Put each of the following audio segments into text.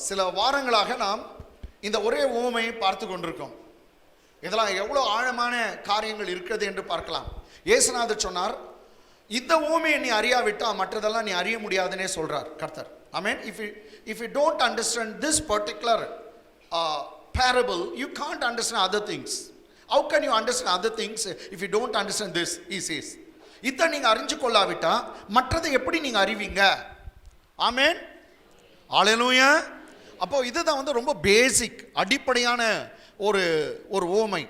சில வாரங்களாக நாம் இந்த ஒரே உவமையை பார்த்து கொண்டிருக்கோம். இதெல்லாம் எவ்வளவு ஆழமான காரியங்கள் இருக்கிறது என்று பார்க்கலாம். இயேசுநாதர் சொன்னார், இந்த உவமையை நீ அறியாவிட்டா மற்றதெல்லாம் நீ அறிய முடியாதுன்னே சொல்றார் கர்த்தர். ஆமென். If you don't understand this particular parable, you can't understand other things. How can you understand other things if you don't understand this? He says, இதை நீங்க அறிஞ்சு கொள்ளாவிட்டா மற்றதை எப்படி நீங்க அறிவீங்க? ஆமென். ஹல்லேலூயா. அப்போ இதுதான் ரொம்ப பேசிக் அடிப்படையான ஒரு உவமை.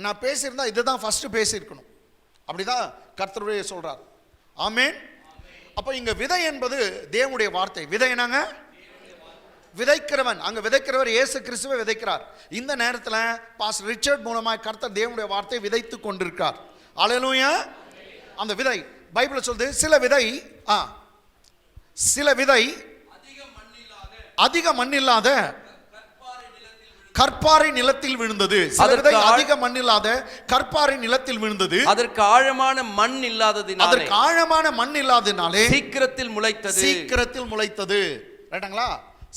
நான் பேசியிருந்தா இதுதான் ஃபர்ஸ்ட் பேசியிருக்கணும். அப்படிதான் கர்த்தருடைய சொல்றார். ஆமென். அப்போ இங்க விதை என்பது தேவனுடைய வார்த்தை. விதை என்னங்க? விதைக்கிறவன். அங்க விதைக்கிறவர் இயேசு கிறிஸ்துவை விதைக்கிறார். இந்த நேரத்தில் பாஸ்டர் ரிச்சர்ட் மூலமாக கர்த்தர் தேவனுடைய வார்த்தையை விதைத்து கொண்டிருக்கார். ஹல்லேலூயா. அந்த விதை பைபிள் சொல்லுது, சில விதை அதிக மண்ணில்லாத கற்பாறை நிலத்தில் விழுந்தது. சில விதை அதிக மண்ணில்லாத கற்பாறை நிலத்தில் விழுந்தது. அதற்கு ஆழமான மண் இல்லாததினாலே சீக்கிரத்தில் முளைத்தது. ரைட்டுங்களா?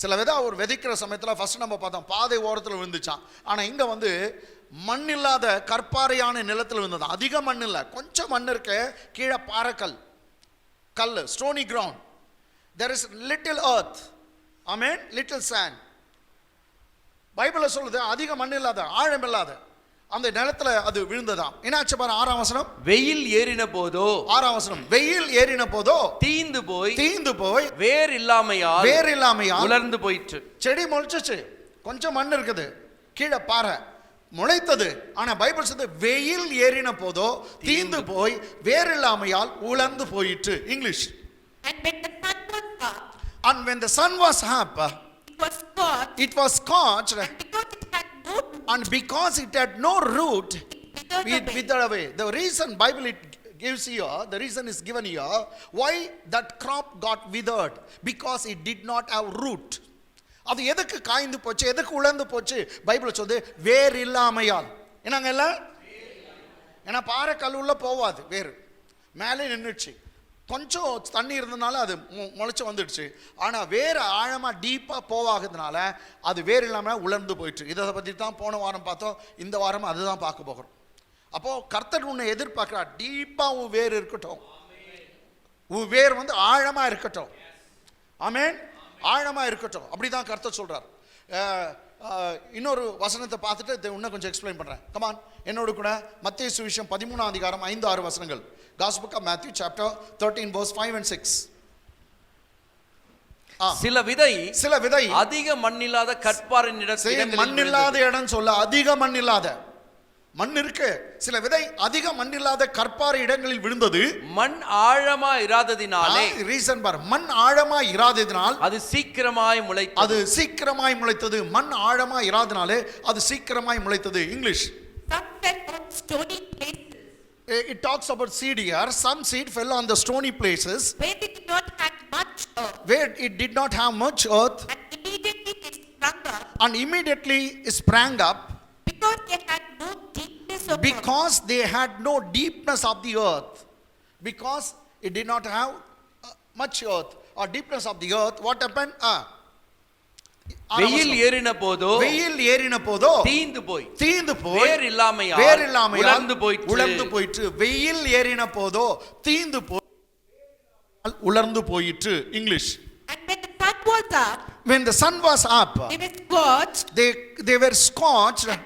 சில விதை அவர் விதைக்கிற சமயத்தில் ஃபர்ஸ்ட் நம்ம பார்த்தோம் பாதை ஓரத்தில் விழுந்துச்சான். ஆனால் இங்கே மண் இல்லாத கற்பாறையான நிலத்தில் விழுந்தது. அதிக மண் இல்லை, கொஞ்சம் மண் இருக்கு, கீழே பாறைக்கல் stony ground. there is little earth. Amen. little sand. Bible சொல்லுது அதிக மண் இல்லாத ஆழம் இல்லாத அந்த நிலத்துல அது விழுந்ததாம். என்னாச்சு பாரு 6ஆம் வசனம். வெயில் ஏறின போதோ 6ஆம் வசனம், வெயில் ஏறின போதோ தீந்து போய் வேர் இல்லாமையால் உலர்ந்து போயிற்று. செடி முளைச்சிச்சு, கொஞ்சம் மண் இருக்குது, கீழே பாறை முளைத்தது. ஆனா பைபிள் சொல்லுது வெயில் ஏறின போதோ தீந்து போய் வேர் இல்லாமையால் உலர்ந்து போயிற்று. English. And when the sun was up, it was scorched, and because it had no root, it withered away. The reason Bible it gives here, the reason is given here, why that crop got withered, because it did not have root. அது எதுக்கு காய்ந்து போச்சு, எதுக்கு உலர்ந்து போச்சு? Bible சொல்லுது வேர் இல்லாமையால். என்னங்க இல்ல? ஏன்னா பாறை கல்லுள்ள போவாது, வேர் மேலே நின்றுச்சு. கொஞ்சம் தண்ணி இருந்ததுனால அது முளைச்சு வந்துடுச்சு. ஆனால் வேறு ஆழமாக டீப்பாக போவாகிறதுனால அது வேறு இல்லாமல் உலர்ந்து போயிடுச்சு. இதை பற்றி தான் போன வாரம் பார்த்தோம். இந்த வாரம் அதுதான் பார்க்க போகிறோம். அப்போது கர்த்தர் உன்னை எதிர்பார்க்குறார், டீப்பாக உன் வேர் இருக்கட்டும், உன் வேர் ஆழமாக இருக்கட்டும். ஆமென். ஆழமாக இருக்கட்டும். அப்படி தான் கர்த்தர் சொல்கிறார். இன்னொரு வசனத்தை பார்த்துட்டு இன்னும் கொஞ்சம் எக்ஸ்பிளைன் பண்ணுறேன். கமான் என்னோடு கூட. மத்தேயு சுவிசேஷம் 13ஆம் அதிகாரம் 5-6 வசனங்கள். Gospel of Matthew chapter 13 verse 5 and 6. சில விதை அதிக மண்ணில்லாத கற்பாறை நிலத்தில். மண்ணில்லாத இடம் சொல்ல, அதிக மண்ணில்லாத மண் இருக்கு. சில விதை அதிக மண்ணில்லாத கற்பாறை இடங்களில் விழுந்தது. மண் ஆழமா இராததினாலே. ரீசன் பார், மண் ஆழமா இராததினால் அது சீக்கிரமாய் முளைத்தது. மண் ஆழமா இராதனாலே அது சீக்கிரமாய் முளைத்தது. English. It talks about seed here. Some seed fell on the stony places where it did not have much earth, and immediately sprang up because they had no deepness of the earth. Because it did not have much earth or deepness of the earth, what happened? வெயில் ஏறின போதோ தீந்து போய் வேர் இல்லாமையால் உலர்ந்து போயிற்று. வெயில் ஏறின போதோ தீந்து போய் உலர்ந்து போயிற்று. English. And when the sun was up, they were scorched, and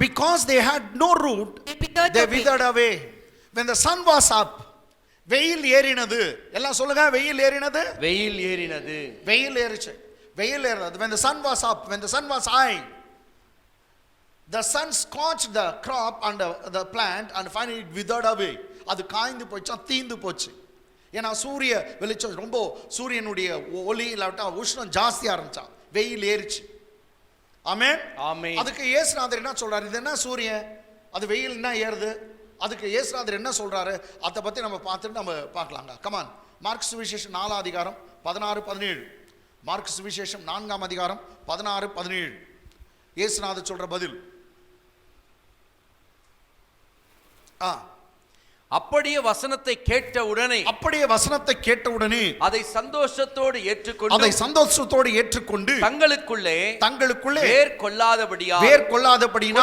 because they had no root, they withered away. When the sun was up, வெயில் ஏறினது. எல்லாம் சொல்லுங்க, வெயில் ஏறினது. வெயில் ஏறிச்சு. When the sun was up, when the sun was high, the sun scorched the crop and the plant, and finally it withered away. அது காய்ந்து போச்சு, தீந்து போச்சு. ஏன்னா சூரிய வெளிச்சம் ரொம்ப, சூரியனுடைய ஒளி இல்லாட்டா உஷ்ணம் ஜாஸ்தியா இருந்துச்சா, வெயில் ஏறிச்சு. ஆமென். அதுக்கு இயேசுநாதர் என்ன சொல்றாரு? இது என்ன சூரியன், அது வெயில் என்ன ஏறுது? அதுக்கு இயேசுநாதர் என்ன சொல்றாரு? அதை பத்தி நம்ம பார்த்துட்டு நம்ம பார்க்கலாங்க. கமான். மார்க் சுவிசேஷம் 4ஆம் அதிகாரம் 16-17. மார்க் சுவிசேஷம் 4ஆம் அதிகாரம் 16-17. இயேசுநாதர் சொல்ற பதில். அப்படியே வசனத்தை கேட்ட உடனே அதை சந்தோஷத்தோடு ஏற்றுக்கொண்டு தங்களுக்குள்ளே வேர் கொள்ளாதபடியால்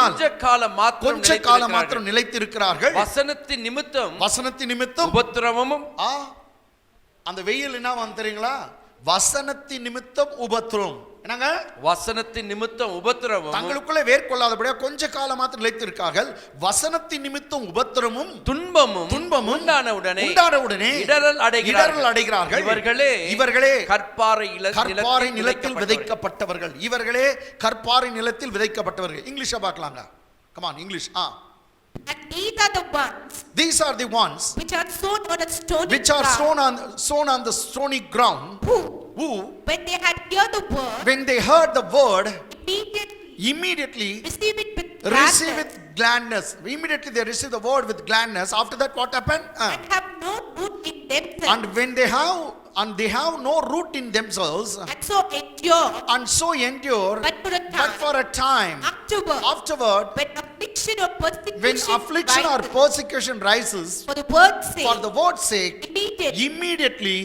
கொஞ்ச காலம் மாத்திரம் நிலைத்திருக்கிறார்கள். வசனத்தின் நிமித்தம் உபத்திரவமும். அந்த வெயில் என்ன வந்து தெரியுங்களா? வசனத்தின் நிமித்தம் உபத்திரம். என்னங்க? வசனத்தின் நிமித்தம் உபத்திரவம். தங்களுக்குள்ளே வேர் கொள்ளாதபடியா கொஞ்ச காலம் மாத்திரம் நிலைத்திருக்கார்கள். வசனத்தின் நிமித்தம் உபத்திரமும் துன்பமும் உண்டான உடனே இடறல் அடைகிறார்கள். இவர்களே கற்பாறை நிலத்தில் விதைக்கப்பட்டவர்கள். இங்கிலீஷ் பார்க்கலாங்க. come on English. And these are the ones which are sown on the stony ground, who when they heard the word immediately receive it with gladness. Immediately they receive the word with gladness. After that what happened? And have no root in themselves. And when they have no root in themselves, and so endure but for a time. Afterward when affliction or persecution rises for the word's sake, immediately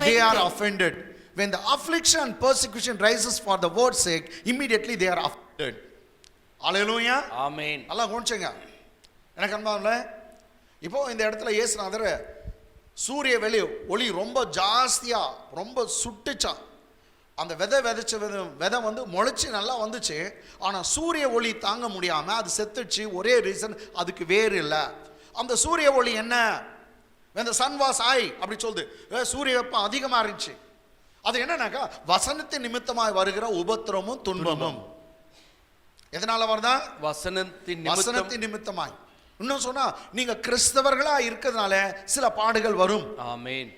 they are offended. When the affliction and persecution rises for the word's sake, immediately they are offended. Hallelujah. Amen. Allah கவனிச்சுங்க. எனக்கு அன்பானவர்களே, இப்போ இந்த இடத்துல இயேசுநாதர் சூரிய ஒளி ரொம்ப ஜாஸ்தியா ரொம்ப சுட்டுச்சா. அந்த விதைச்ச விதை வந்து முளைச்சி நல்லா வந்துச்சு. ஆனால் சூரிய ஒளி தாங்க முடியாமல் அது செத்துச்சு. ஒரே ரீசன், அதுக்கு வேறு இல்லை. அந்த சூரிய ஒளி என்ன? when the sun was high அப்படி சொல்லுது. சூரிய வெப்பம் அதிகமாக இருந்துச்சு. அது என்னன்னாக்கா வசனத்தின் நிமித்தமாய் வருகிற உபத்திரமும் துன்பமும். எதனால வருதா? வசனத்தின் நிமித்தமாய். இன்னும் சொன்னா, நீங்க கிறிஸ்தவர்களா இருக்கிறதுனால சில பாடுகள் வரும். ஆமென்.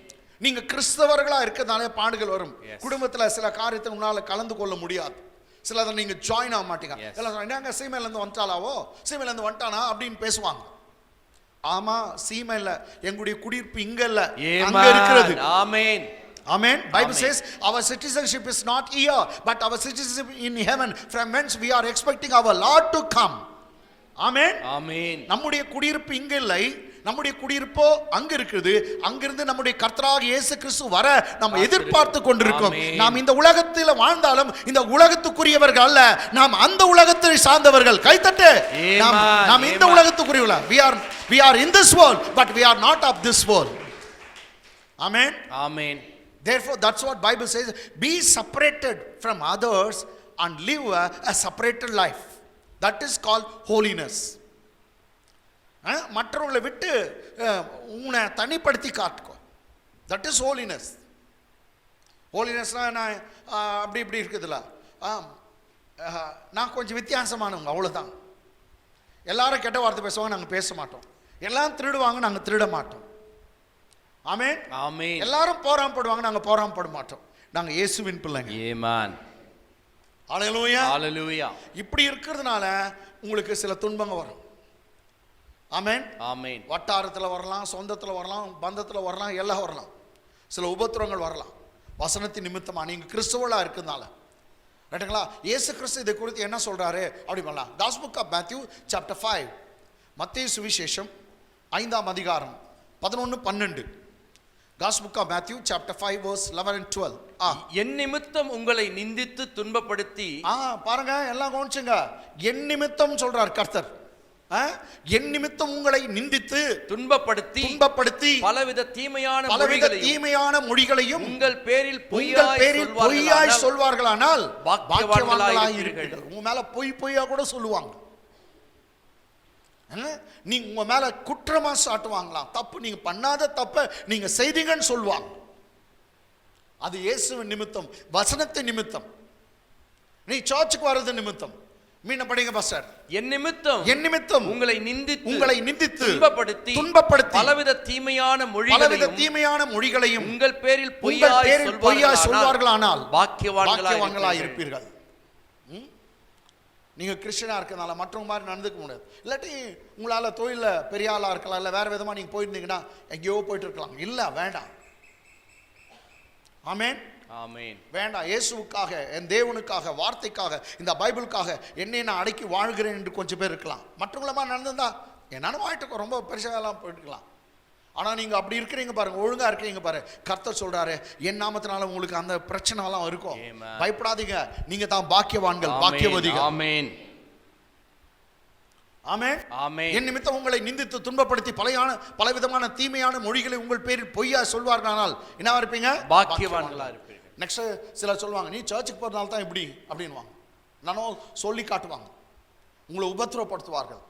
நீங்க கிறிஸ்தவர்களா இருக்கிறதுனால பாடுகள் வரும். குடும்பத்துல சில காரியத்தை உன்னால கலந்து கொள்ள முடியாது. சிலதை நீங்க ஜாயின் ஆக மாட்டீங்க. என்னங்க சீமையில இருந்து வந்துட்டானா அப்படின்னு பேசுவாங்க. ஆமா, சீமையில எங்களுடைய குடியிருப்பு இங்க இல்ல, அங்க இருக்கிறது. ஆமென். Amen. Bible says our citizenship is not here, but our citizenship in heaven, from whence we are expecting our Lord to come. Amen. Amen. நம்முடைய குடியிருப்பு இங்க இல்லை, நம்முடைய குடியிருப்போ அங்க இருக்குது. அங்கிருந்து நம்முடைய கர்த்தராகிய இயேசு கிறிஸ்து வர நாம் எதிர்பார்த்து கொண்டிருக்கோம். நாம் இந்த உலகத்தில் வாழ்ந்தாலும் இந்த உலகத்துக்குரியவர்கள் அல்ல, நாம் அந்த உலகத்தை சார்ந்தவர்கள். கைத்தட்டு. நாம் இந்த உலகத்துக்குரியவர்கள். we are in this world, but we are not of this world. Amen. Amen. Therefore, that's what Bible says. Be separated from others and live a separated life. That is called holiness. மற்றவங்களை விட்டு உன்னை தனிப்படுத்தி காட்டுக்கோ. That is holiness. Holinessனா நான் அப்படி இருக்குதுல்ல, நான் கொஞ்சம் வித்தியாசமானவங்க, அவ்வளோதான். எல்லாரும் கெட்ட வார்த்தை பேசுவாங்க, நாங்கள் பேச மாட்டோம். எல்லாம் திருடுவாங்க, நாங்கள் திருட மாட்டோம். ஆமென். ஆமென். எல்லாரும் போராமப்படுவாங்க, நாங்க போராமப்பட மாட்டோம். நாங்க இயேசுவின் பிள்ளைங்க. ஆமென். ஹalleluya. ஹalleluya. இப்படி இருக்கிறதுனால உங்களுக்கு சில துன்பங்கள் வரும். ஆமென். ஆமென். வட்டாரத்துல வரலாம், சொந்தத்துல வரலாம், பந்தத்துல வரலாம், எல்லாம் வரலாம். சில உபத்திரவங்கள் வரலாம். வசனத்தின் நிமித்தமா நீங்க கிறிஸ்தவர்களா இருக்கிறதுனால. ரைட்டுங்களா? இயேசு கிறிஸ்து இதை குறித்து என்ன சொல்றாரு அப்படி பண்ணலாம். Gospel book of Matthew chapter 5. மத்தேயு சுவிசேஷம் 5ஆம் அதிகாரம் 11-12. Gospel book of Matthew chapter 5 verse 11 and 12. என் நிமித்தம் உங்களை நிந்தித்து துன்பப்படுத்தி. பாருங்க, எல்லாம் கவனிச்சுங்க. என் நிமித்தம் சொல்றார் கர்த்தர். என் நிமித்தம் உங்களை நிந்தித்து துன்பப்படுத்தி பலவித தீமையான மொழிகளையும் உங்கள் பேரில் பொய்யாய் சொல்வார்களானால் பாக்கியவான்களாய் இருப்பீர்கள். உங்க மேல பொய்யா கூட சொல்லுவாங்க. நீங்க உங்க மேல குற்றமா சாட்டுவாங்களாம். தப்பு நீங்க பண்ணாத தப்ப நீங்க செய்தீங்கன்னு சொல்லுவாங்க. அது இயேசுவின் நிமித்தம், வசனத்தின் நிமித்தம். நீ சர்ச்சுக்கு வர்றது நிமித்தம். மீண்டும் படிங்க பாஸ்டர். என் நிமித்தம் உங்களை நிந்தித்து துன்பப்படுத்தி பலவித தீமையான மொழிகளையும் உங்கள் பேரில் பொய்யாய் சொல்வார்களானால் பாக்கியவான்களாய் இருப்பீர்கள். நீங்கள் கிறிஸ்டியனாக இருக்கிறதுனால மற்றவங்க மாதிரி நடந்துக்க முடியாது. இல்லாட்டி உங்களால் தொழிலில் பெரிய ஆளாக இருக்கலாம், இல்லை வேறு விதமாக நீங்கள் போயிருந்தீங்கன்னா எங்கேயோ போயிட்டு இருக்கலாம். இல்லை, வேண்டாம். ஆமென். ஆமென். வேண்டாம். இயேசுவுக்காக, என் தேவனுக்காக, வார்த்தைக்காக, இந்த பைபிளுக்காக என்னை நான் அடக்கி வாழ்கிறேன் என்று கொஞ்சம் பேர் இருக்கலாம். மற்றவங்கள மாதிரி நடந்திருந்தா என்னாலும் வாழ்த்துக்கோ, ரொம்ப பெருசாலாம் போயிட்டுருக்கலாம். ஆனா நீங்க அப்படி இருக்கிறீங்க பாருங்க, ஒழுங்கா இருக்கீங்க பாருங்க. கர்த்தர் சொல்றாரு, என் நாமத்தினால உங்களுக்கு அந்த பிரச்சனை எல்லாம் இருக்கும், பயப்படாதீங்க, நீங்க தான் பாக்கியவான்கள், பாக்கியவதிகள். ஆமென். ஆமென். ஆமென். என் நிமித்தம் உங்களை நிந்தித்து துன்பப்படுத்தி பலவிதமான தீமையான மொழிகளை உங்கள் பேரில் பொய்யா சொல்வார்களானால் என்னவா இருப்பீங்க? பாக்கியவான்களா இருப்பீர்கள். நெக்ஸ்ட் சிலர் சொல்லுவாங்க, நீ சர்ச்சுக்கு போறதுனால தான் இப்படி அப்படின்வாங்க. நானும் சொல்லி காட்டுவாங்க, உங்களை உபத்திரப்படுத்துவார்கள்.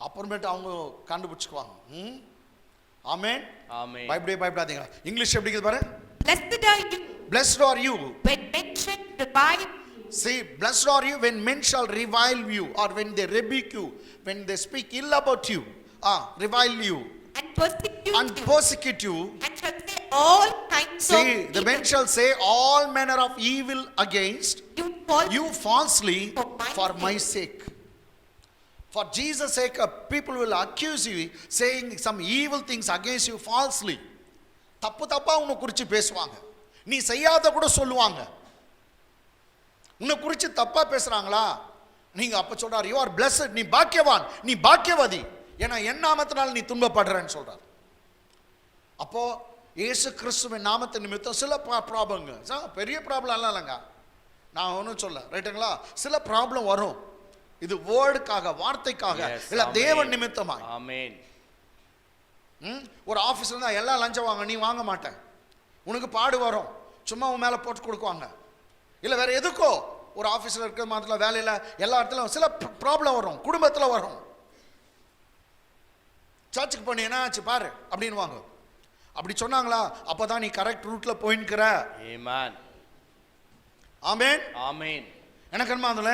அப்புறமேட்டு அவங்க கண்டுபிடிச்சுக்குவாங்க. ஆமென். ஆமென். பயப்படாதீங்க. இங்கிலீஷ் எப்படி இருக்குது பாரு. Blessed are you Blessed are you when men shall revile. See, blessed are you when men shall revile you, or when they rebuke you, when they speak ill about you, revile you And persecute you, and shall say all kinds of See, the men evil shall say all manner of evil against you falsely for my sake. sake. For Jesus' sake, people will accuse you, saying some evil things against you falsely. தப்பா உன்னை குறித்து பேசுவாங்க, நீ செய்யாத கூட சொல்லுவாங்க. உன்னை குறித்து தப்பா பேசுறாங்களா, நீங்க அப்ப சொல்றாரு, you are blessed, நீ பாக்கியவான், நீ பாக்கியவதி, ஏன்னா என் நாமத்தினால் நீ துன்பப்படுறன்னு சொல்றாரு. அப்போ இயேசு கிறிஸ்துவின் நாமத்தின் நிமித்தம் சில ப்ராப்ளங்க, பெரிய ப்ராப்ளம் எல்லாம் இல்லைங்க, நான் ஒன்றும் சொல்ல, ரைட்டுங்களா? சில ப்ராப்ளம் வரும், இது வேர்டுக்காக, வார்த்தைக்காக, இல்ல தேவன் நிமித்தமா. ஆமென். ஒரு ஆபீஸ்ல இருந்தா எல்லாம் லஞ்சம் வாங்க, நீ வாங்க மாட்டேன், உனக்கு பாடு வரும், சும்மா உன் மேல போட்டு கொடுக்குவாங்க. இல்ல வேற எதுக்கோ ஒரு ஆபீஸ்ல இருக்கிற மாதிரி வேலையில எல்லா இடத்துலயும் சில ப்ராப்ளம் வரும், குடும்பத்துல வரும். சர்ச்சுக்கு பண்ணி என்ன ஆச்சு பாரு அப்படின்னு வாங்க. அப்படி சொன்னாங்களா, அப்பதான் நீ கரெக்ட் ரூட்ல போயின்னுக்கிற. ஆமென். ஆமென். ஆமென். எனக்கு என்ன,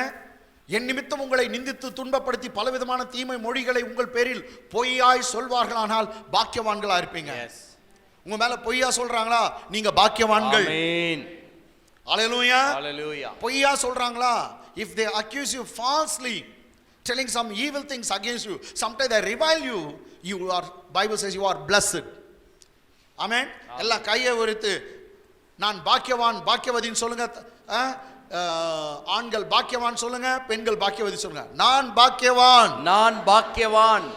என் நிமித்தம் உங்களை நிந்தித்து துன்பப்படுத்தி பலவிதமான தீமை மொழிகளை உங்கள் பேரில் பொய்யாய் சொல்வார்களானால் பாக்கியவான்களா இருப்பீங்க. உங்க மேல பொய்யா சொல்றாங்களா, நீங்க பாக்கியவான்கள். ஆமென். ஹalleluya. ஹalleluya. பொய்யா சொல்றாங்களா, if they accuse you falsely, telling some evil things against you, sometimes they revile you, you are, Bible says you are blessed. ஆமென். எல்லாம் கையை உயர்த்தி நான் பாக்கியவான் பாக்கியவதின்னு சொல்லுங்க. ஆண்கள் பாக்கியவான் சொல்லுங்க, பெண்கள் பாக்கியவதி சொல்லுங்க. நான் பாக்கியவான், நான் பாக்கியவான்,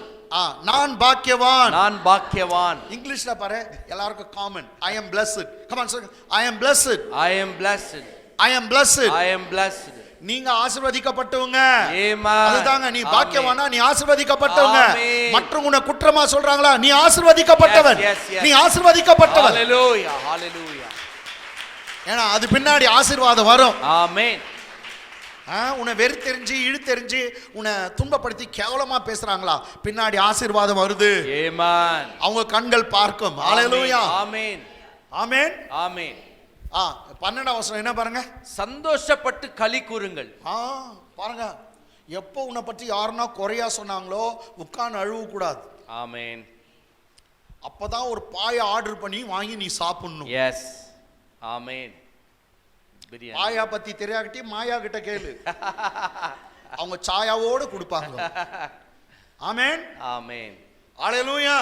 நான் பாக்கியவான், நான் பாக்கியவான். இங்கிலீஷ்ல பாரு, எல்லாருக்கும் common, I am blessed. Come on சொல்லுங்க, I am blessed, I am blessed, I am blessed, I am blessed. நீங்க ஆசீர்வதிக்கப்பட்டவங்க. ஆமென். அதுதாங்க, நீ பாக்கியவானா, நீ ஆசீர்வதிக்கப்பட்டவங்க. ஆமென். மற்றும் உன்னை குற்றமா சொல்றாங்களா, நீ ஆசீர்வதிக்கப்பட்டவன், நீ ஆசீர்வதிக்கப்பட்டவன். ஹalleluya. ஹalleluya. ஏன்னா அது பின்னாடி ஆசீர்வாதம் வரும். ஆமென். உன்னை வெறி தெரிஞ்சு இழு தெரிஞ்சு உன்னை துன்பப்படுத்தி கேவலமா பேசுறாங்களா, பின்னாடி ஆசீர்வாதம் வருது. ஆமென். அவங்க கண்கள் பார்க்கும். ஹalleluya. ஆமென். ஆமென். ஆமென். 12ஆம் வசனம் என்ன பாருங்க, சந்தோஷப்பட்டு களி கூறுங்கள். பாருங்க, எப்போ உன்னை பற்றி யாருன்னா குறையா சொன்னாங்களோ உட்கார்ந்து அழுவ கூடாது. ஆமென். அப்பதான் ஒரு பாயை ஆர்டர் பண்ணி வாங்கி நீ சாப்பிடணும். எஸ். ஆமென். பிரியாணி பாயா பத்தி தெரியாட்டி மாயா கிட்ட கேளு, அவங்க சாயாவோடு கொடுப்பாங்க. ஆமென். ஆமென். ஹalleluya.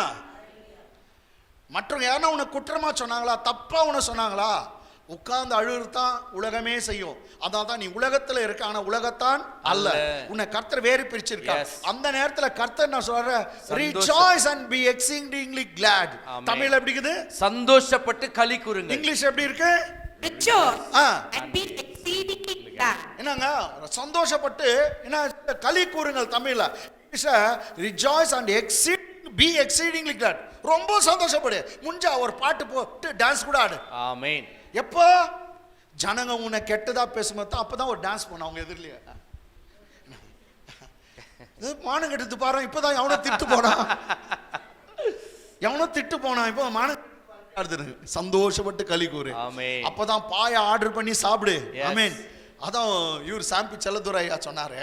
மற்றவங்க யாரா உன்னை குற்றமா சொன்னாங்களா, தப்பா உன்னை சொன்னாங்களா, உட்கார்ந்து அழுதான் உலகமே செய்யும். அதான் தான் நீ உலகத்துல இருக்க, ஆனா உலகத்தான் அல்ல. உன்னை கர்த்தர் வேறு பிரிச்சிருக்கா. அந்த நேரத்துல கர்த்தர் நான் சொல்றேன், rejoice and be exceedingly glad. தமிழ்ல எப்படி இருக்குது, சந்தோஷப்பட்டு களி கூறுங்கள். இங்கிலீஷ் எப்படி இருக்கு, rejoice and be exceedingly glad. என்னங்க, சந்தோஷப்பட்டு என்ன களி கூறுங்கள். தமிழ்ல rejoice and be exceedingly glad. ரொம்ப சந்தோஷப்படு, முடிஞ்சா ஒரு பாட்டு போட்டு டான்ஸ் கூட ஆடு. ஆமென். எப்போ ஜனங்க உன்னை கெட்டதா பேசும்போது அப்பதான் ஒரு டான்ஸ் பண்ண அவங்க எதிரிலேயே. மானம் கெடுத்து பாரு, இப்பதான் எவனோ திட்டு போனான், இப்போ மானம் சந்தோஷப்பட்டு களி கூறு. அப்பதான் பாய ஆர்டர் பண்ணி சாப்பிடு. ஆமென். அதான் இவர் சாம்பி செல்லதுரை ஐயா சொன்னாரு,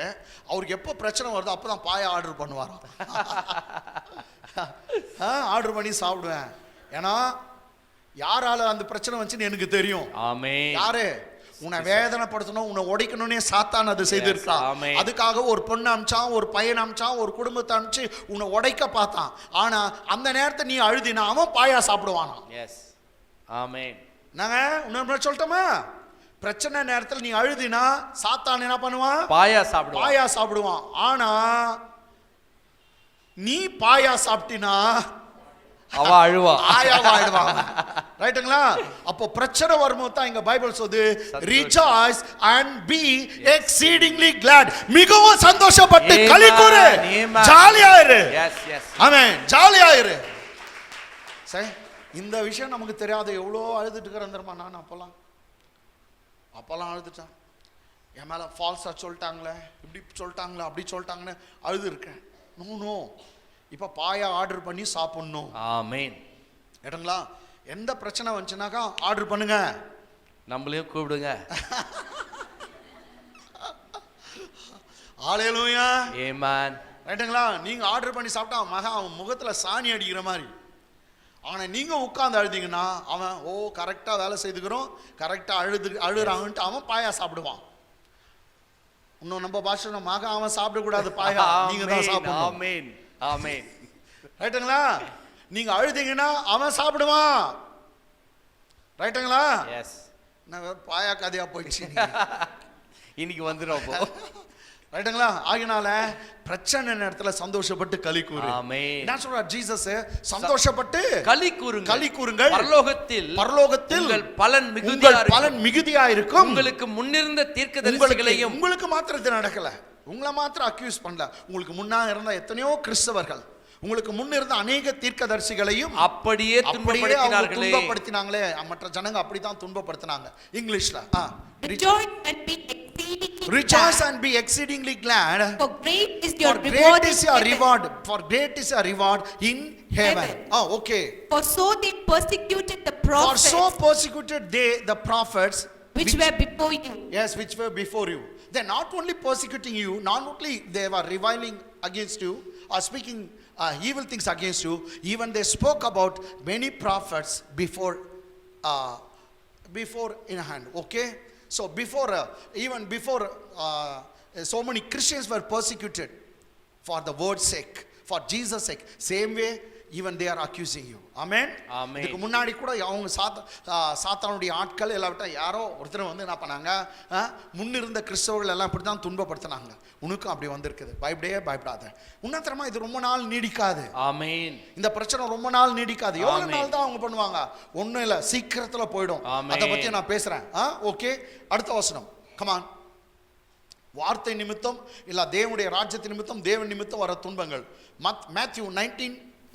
அவருக்கு எப்போ பிரச்சனை வருதோ அப்பதான் பாய ஆர்டர் பண்ணுவாராம். ஆர்டர் பண்ணி சாப்பிடுவேன், ஏன்னா யாரால அந்த பிரச்சனை வந்துச்சுன்னு எனக்கு தெரியும். ஆமென். யாரு உன்னை வேதனைப்படுத்தணும், உன்னை உடைக்கணும்னே சாத்தான் அது செய்திருக்கான். அதுக்காக ஒரு பொண்ணு அமிச்சான், ஒரு பையன் அமிச்சான், ஒரு குடும்பத்தை அமிச்சு உன்னை உடைக்க பார்த்தான். ஆனா அந்த நேரத்தை நீ அழுதினா அவன் பாயா சாப்பிடுவானா. ஆமென். நாங்க இன்னொரு சொல்லட்டுமா, பிரச்சனை நேரத்தில் நீ அழுதினா சாத்தான் என்ன பண்ணுவான், பாயா சாப்பிடுவான். ஆனா நீ பாயா சாப்பிட்டினா அவ அழுவா. ஆயாவாயிடுவாங்க. ரைட்டுங்களா? அப்போ பிரச்சனை வரும்போது தான் இங்க பைபிள் சொல்லுது rejoice and be exceedingly glad. மிகவும் சந்தோஷப்பட்டு களிகூரு. ஜாலியா இரு. Yes yes. ஆமென். ஜாலியா இரு. சரி, இந்த விஷயம் நமக்கு தெரியாத எவ்வளோ அழுதுட்டு இருக்கிறேன் தெரியுமா? நான் அப்பெல்லாம் அழுதுட்டேன். என் மேல ஃபால்ஸா சொல்லிட்டாங்களே, இப்படி சொல்லிட்டாங்களே, அப்படி சொல்லிட்டாங்கன்னு அழுது இருக்கேன். நோ, இப்ப பாயா ஆர்டர் பண்ணி சாப்பிடணும். ஆமென். ஏட்டுங்களா? எந்த பிரச்சனை வந்துச்சுனாக்கா ஆர்டர் பண்ணுங்க, நம்மளையும் கூப்பிடுங்க. ஹalleluya, ஆமென். ரைட்டுங்களா? நீங்க ஆர்டர் பண்ணி சாப்பிட்டா அவன் முகத்துல சாணி அடிக்கிற மாதிரி. ஆனா நீங்க உட்கார்ந்து அழுதீங்கன்னா அவன் கரெக்டா வேலை செய்துக்கிறோம், கரெக்டா அழுறாங்கன்ட்டு அவன் பாயா சாப்பிடுவான். இன்னும் நம்ம பாஷை அவன் சாப்பிடக்கூடாது பாயா, நீங்க தான் சாப்பிடணும். ஆமென் ஆமென். ரைட்டுங்களா? நீங்க அழுதீங்கன்னா அவன் சாப்பிடுவான். ரைட்டுங்களா? எஸ். நான் பாயா கதையா போயிடுச்சு இன்னைக்கு வந்துரும் அப்போ. ரைட்டுங்களா? ஆகினால பிரச்சனை நேரத்துல சந்தோஷப்பட்டு களி கூறு. ஆமென். என்ன சொல்றார் ஜீசஸ்? சந்தோஷப்பட்டு களி கூறுங்கள். களி கூறுங்கள். பரலோகத்தில் உங்கள் பலன் மிகுதியா இருக்கும். உங்களுக்கு முன்னிருந்த தீர்க்கதரிசிகளையும். உங்களுக்கு மாத்திரம் நடக்கல, உங்களை மாத்திரம் அக்யூஸ் பண்ணல. உங்களுக்கு முன்னா இருந்த எத்தனையோ கிறிஸ்தவர்கள், உங்களுக்கு முன்ன இருந்த அநேக தீர்க்கதரிசிகளையும் அப்படியே துன்பப்படுத்தினாங்களே. மற்ற ஜனங்க அப்படிதான் துன்பப்படுத்தினாங்க. இங்கிலீஷ்ல Rejoice and be exceedingly glad, for great is your reward. For great is your reward in heaven. Okay. For so they persecuted the prophets. For so persecuted they the prophets which were before you. Yes, which were before you. They not only persecuting you, not only they were reviling against you or speaking evil things against you, even they spoke about many prophets before in hand. Okay. So even before so many Christians were persecuted for the word's sake, for Jesus' sake. Same way even they are accusing you. Amen. Amen. இதுக்கு முன்னாடி கூட அவங்க சாத்தானுடைய ஆட்கள் எல்லாம் யாரோ ஒருத்தர் வந்து என்ன பண்ணாங்க, முன்னிருந்த கிறிஸ்தவர்கள் எல்லாம் இப்படி தான் துன்பப்படுத்தினாங்க. உனக்கும் அப்படி வந்திருக்குது. பயப்படாத. உன்னதரமா இது ரொம்ப நாள் நீடிக்காது. ஆமென். இந்த பிரச்சனை ரொம்ப நாள் நீடிக்காது. எவ்வளவு நாள் தான் அவங்க பண்ணுவாங்க? ஒண்ணும் இல்ல, சீக்கிரத்துல போயிடும். அத பத்தி நான் பேசுறேன். ஓகே, அடுத்த வசனம். கமான். வார்த்தை நிமித்தம் இல்ல தேவனுடைய ராஜ்யத்தின் நிமித்தம், தேவன் நிமித்தம் வர துன்பங்கள். Matthew